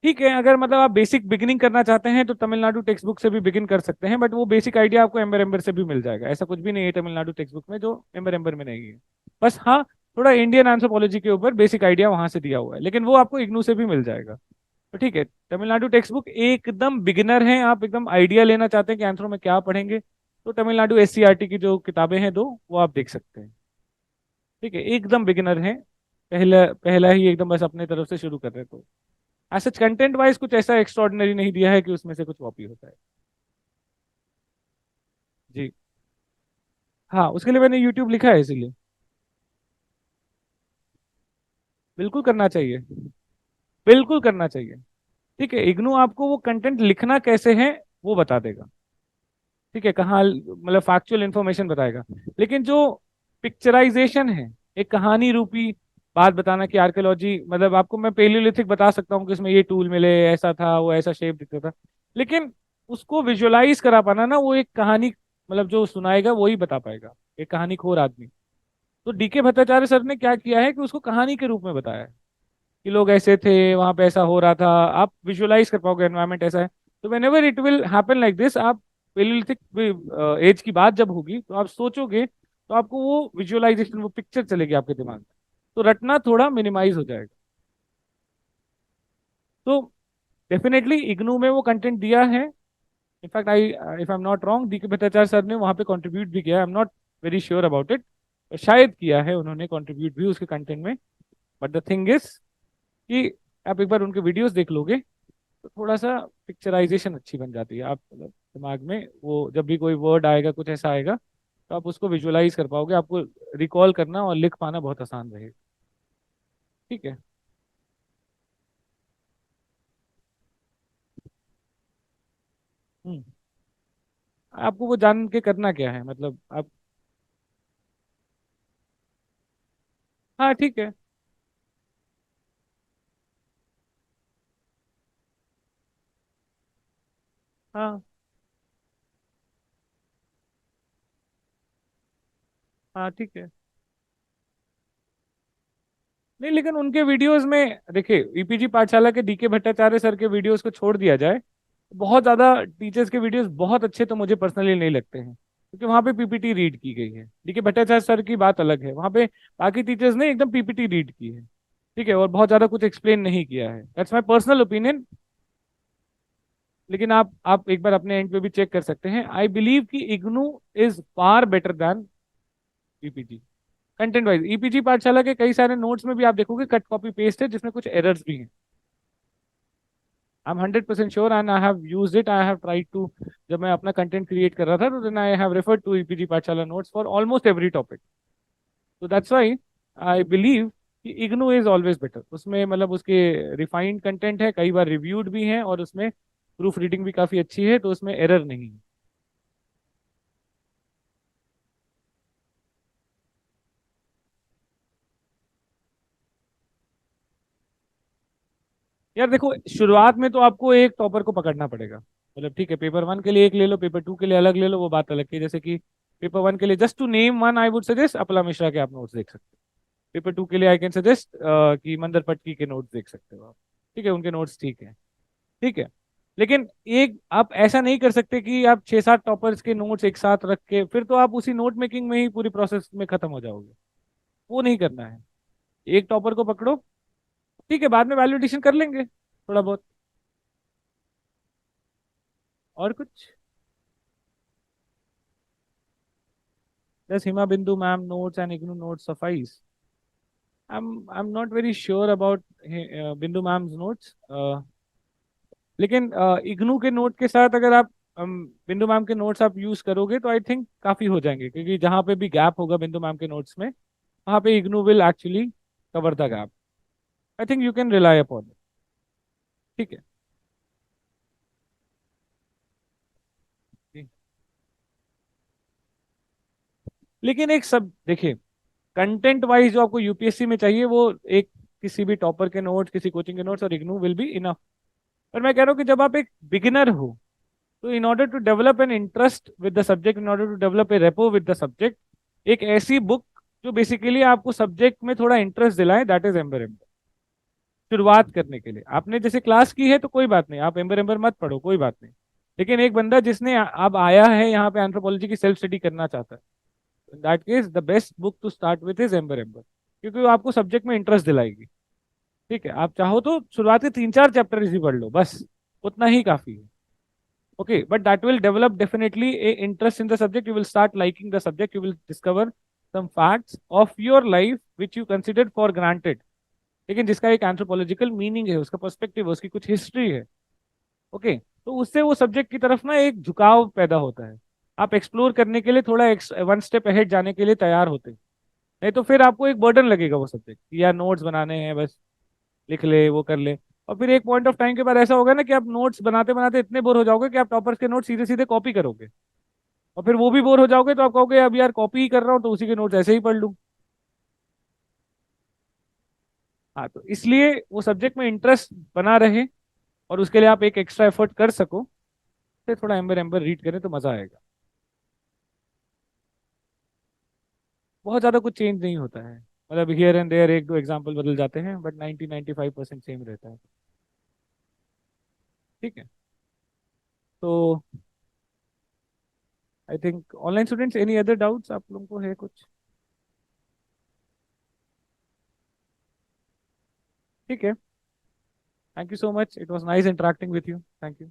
ठीक है, अगर मतलब आप बेसिक बिगिनिंग करना चाहते हैं तो तमिलनाडु टेक्स्ट बुक से भी बिगिन कर सकते हैं, बट वो बेसिक आइडिया आपको एम्बर एम्बर से भी मिल जाएगा। ऐसा कुछ भी नहीं है तमिलनाडु टेक्स्ट बुक में जो एम्बर एम्बर में नहीं है। बस हाँ, थोड़ा इंडियन एंथ्रोपोलॉजी के ऊपर बेसिक आइडिया वहां से दिया हुआ है, लेकिन वो आपको इग्नू से भी मिल जाएगा। तो ठीक है, तमिलनाडु टेक्स्ट बुक एकदम बिगिनर हैं, आप एकदम आइडिया लेना चाहते हैं कि एंथ्रो में क्या पढ़ेंगे, तो तमिलनाडु एससीईआरटी की जो किताबें हैं दो, वो आप देख सकते हैं। ठीक है, एकदम बिगिनर हैं, पहला पहला ही एकदम बस अपने तरफ से शुरू कर रहे हैं, तो ऐसा कंटेंट वाइज कुछ ऐसा एक्स्ट्रॉर्डिनरी नहीं दिया है कि उसमें से कुछ कॉपी होता है। जी, हाँ उसके लिए मैंने यूट्यूब लिखा है इसीलिए। बिल्कुल करना चाहिए, बिल्कुल करना चाहिए। ठीक है, इग्नू आपको वो कंटेंट लिखना कैसे है वो बता देगा। ठीक है, कहाँ मतलब फैक्चुअल इंफॉर्मेशन बताएगा, लेकिन जो पिक्चराइजेशन है, एक कहानी रूपी बात बताना कि आर्कियोलॉजी मतलब आपको मैं पेलियोलिथिक बता सकता हूँ कि इसमें ये टूल मिले, ऐसा था, वो ऐसा शेप दिखता था, लेकिन उसको विजुअलाइज करा पाना ना, वो एक कहानी मतलब जो सुनाएगा वही बता पाएगा, एक कहानी खोर आदमी। तो डीके भट्टाचार्य सर ने क्या किया है कि उसको कहानी के रूप में बताया है कि लोग ऐसे थे, वहां पे ऐसा हो रहा था, आप विजुअलाइज कर पाओगे एनवायरनमेंट ऐसा है। तो when ever it will happen like this, आप पेलियोलिथिक एज की बात जब होगी तो आप सोचोगे, तो आपको वो विजुअलाइजेशन, वो पिक्चर चलेगी आपके दिमाग में, तो रटना थोड़ा मिनिमाइज हो जाएगा। तो डेफिनेटली इग्नू में वो कंटेंट दिया है। In fact I if I am not wrong, D के भट्टाचार्य सर ने वहाँ पे कंट्रीब्यूट भी किया है, I am not very sure about it, शायद किया है उन्होंने कंट्रीब्यूट भी उसके कंटेंट में। बट द थिंग इज कि आप एक बार उनके वीडियोस देख लोगे तो थोड़ा सा पिक्चराइजेशन अच्छी बन जाती है, आप मतलब दिमाग में वो जब भी कोई वर्ड आएगा, कुछ ऐसा आएगा, तो आप उसको विजुअलाइज कर पाओगे, आपको रिकॉल करना और लिख पाना बहुत आसान रहेगा। ठीक है, हम्म, आपको वो जान के करना क्या है, मतलब आप। हाँ ठीक है। हाँ। हाँ ठीक है। नहीं लेकिन उनके वीडियोस में देखिए, ईपीजी पाठशाला के डीके भट्टाचार्य सर के वीडियोस को छोड़ दिया जाए, बहुत ज्यादा टीचर्स के वीडियोस बहुत अच्छे तो मुझे पर्सनली नहीं लगते हैं, क्योंकि वहां पे पीपीटी रीड की गई है। डीके भट्टाचार्य सर की बात अलग है, वहां पे बाकी टीचर्स ने एकदम पीपीटी रीड की है। ठीक है, और बहुत ज्यादा कुछ एक्सप्लेन नहीं किया है, दैट्स माय पर्सनल ओपिनियन। लेकिन आप एक बार अपने एंड पे भी चेक कर सकते हैं। आई बिलीव कि IGNOU is far better than PPT content wise. E-PG पाठशाला के कई सारे नोट्स में भी आप देखोगे कट कॉपी पेस्ट है, जिसमें कुछ एरर्स भी हैं। I am 100% sure and I have used it, I have tried to. जब मैं अपना कंटेंट क्रिएट कर रहा था तो then I have referred to EPG Pathshala notes for almost every topic. तो दैट्स व्हाई आई बिलीव कि इग्नू इज ऑलवेज बेटर। उसमें मतलब उसके रिफाइंड कंटेंट है, कई बार रिव्यूड भी हैं, और उसमें प्रूफ रीडिंग भी काफी अच्छी है, तो उसमें एरर नहीं है। यार देखो, शुरुआत में तो आपको एक टॉपर को पकड़ना पड़ेगा। मतलब ठीक है, पेपर वन के लिए एक ले लो, पेपर टू के लिए अलग ले लो, वो बात अलग की। जैसे कि पेपर वन के लिए just to name one I would suggest Apala Mishra के आप नोट्स देख सकते हो। पेपर टू के लिए आई कैन सजेस्ट कि मंदर पटकी के नोट्स देख सकते हो आप। ठीक है, उनके नोट्स ठीक है। ठीक है। लेकिन एक आप ऐसा नहीं कर सकते कि आप 6-7 टॉपर्स के नोट्स एक साथ रख के फिर तो आप उसी नोट मेकिंग में ही पूरी प्रोसेस में खत्म हो जाओगे। वो नहीं करना है। एक टॉपर को पकड़ो, ठीक है, बाद में वैलिडेशन कर लेंगे थोड़ा बहुत। और कुछ? Does Hima Bindu ma'am notes and IGNU notes suffice? I'm not very sure about Bindu ma'am's notes. लेकिन इग्नू के नोट के साथ अगर आप बिंदु मैम के नोट्स आप यूज करोगे तो आई थिंक काफी हो जाएंगे, क्योंकि जहां पे भी गैप होगा बिंदु मैम के नोट्स में, वहां पे IGNOU will actually cover the gap. I think you can rely upon it. ठीक है। जी। लेकिन एक सब देखिए, कंटेंट वाइज जो आपको यूपीएससी में चाहिए वो एक किसी भी टॉपर के नोट्स, किसी कोचिंग के नोट्स और इग्नू विल बी इनफ। पर मैं कह रहा हूँ कि जब आप एक बिगिनर हो, तो in order to develop an interest with the subject, in order to develop a rapport with the subject, एक ऐसी बुक जो बेसिकली आपको सब्जेक्ट में थोड़ा इंटरेस्ट दिलाए, दैट इज एम्बर एम्बर। शुरुआत करने के लिए आपने जैसे क्लास की है तो कोई बात नहीं, आप एम्बर एम्बर मत पढ़ो, कोई बात नहीं। लेकिन एक बंदा जिसने अब आया है यहाँ पे एंथ्रोपोलॉजी की सेल्फ स्टडी करना चाहता है, that case the best book to start with is Ember Ember, क्योंकि वो आपको सब्जेक्ट में इंटरेस्ट दिलाएगी। ठीक है, आप चाहो तो शुरुआत के 3-4 चैप्टर इसी पढ़ लो बस, उतना ही काफी है। Okay, but that will develop definitely a interest in the subject. You will start liking the subject. You will discover some facts of your life which you considered for granted. लेकिन जिसका एक anthropological meaning है, उसका perspective है, उसकी कुछ history है। ओके, तो उससे वो सब्जेक्ट की तरफ ना एक झुकाव पैदा होता है। आप एक्सप्लोर करने के लिए थोड़ा वन स्टेप अहेड जाने के लिए तैयार होते हैं। नहीं तो फिर आपको एक बर्डन लगेगा वो सब्जेक्ट, या नोट्स बनाने हैं बस, लिख ले वो कर ले। और फिर एक पॉइंट ऑफ टाइम के बाद ऐसा होगा ना कि आप नोट्स बनाते बनाते इतने बोर हो जाओगे कि आप टॉपर्स के नोट्स सीधे सीधे कॉपी करोगे, और फिर वो भी बोर हो जाओगे तो आप कहोगे अब यार कॉपी ही कर रहा हूँ तो उसी के नोट्स ऐसे ही पढ़ लूँ। हाँ, तो इसलिए वो सब्जेक्ट में इंटरेस्ट बना रहे और उसके लिए आप एक एक्स्ट्रा एफर्ट कर सको, फिर थोड़ा एम्बर एम्बर रीड करें तो मजा आएगा। बहुत ज्यादा कुछ चेंज नहीं होता है, मतलब हियर एंड देयर एक दो एग्जाम्पल बदल जाते हैं, बट 90-95% सेम रहता है। ठीक है। तो I think online students, any other doubts आप लोगों को है कुछ? ठीक है। Thank you so much. It was nice interacting with you. Thank you.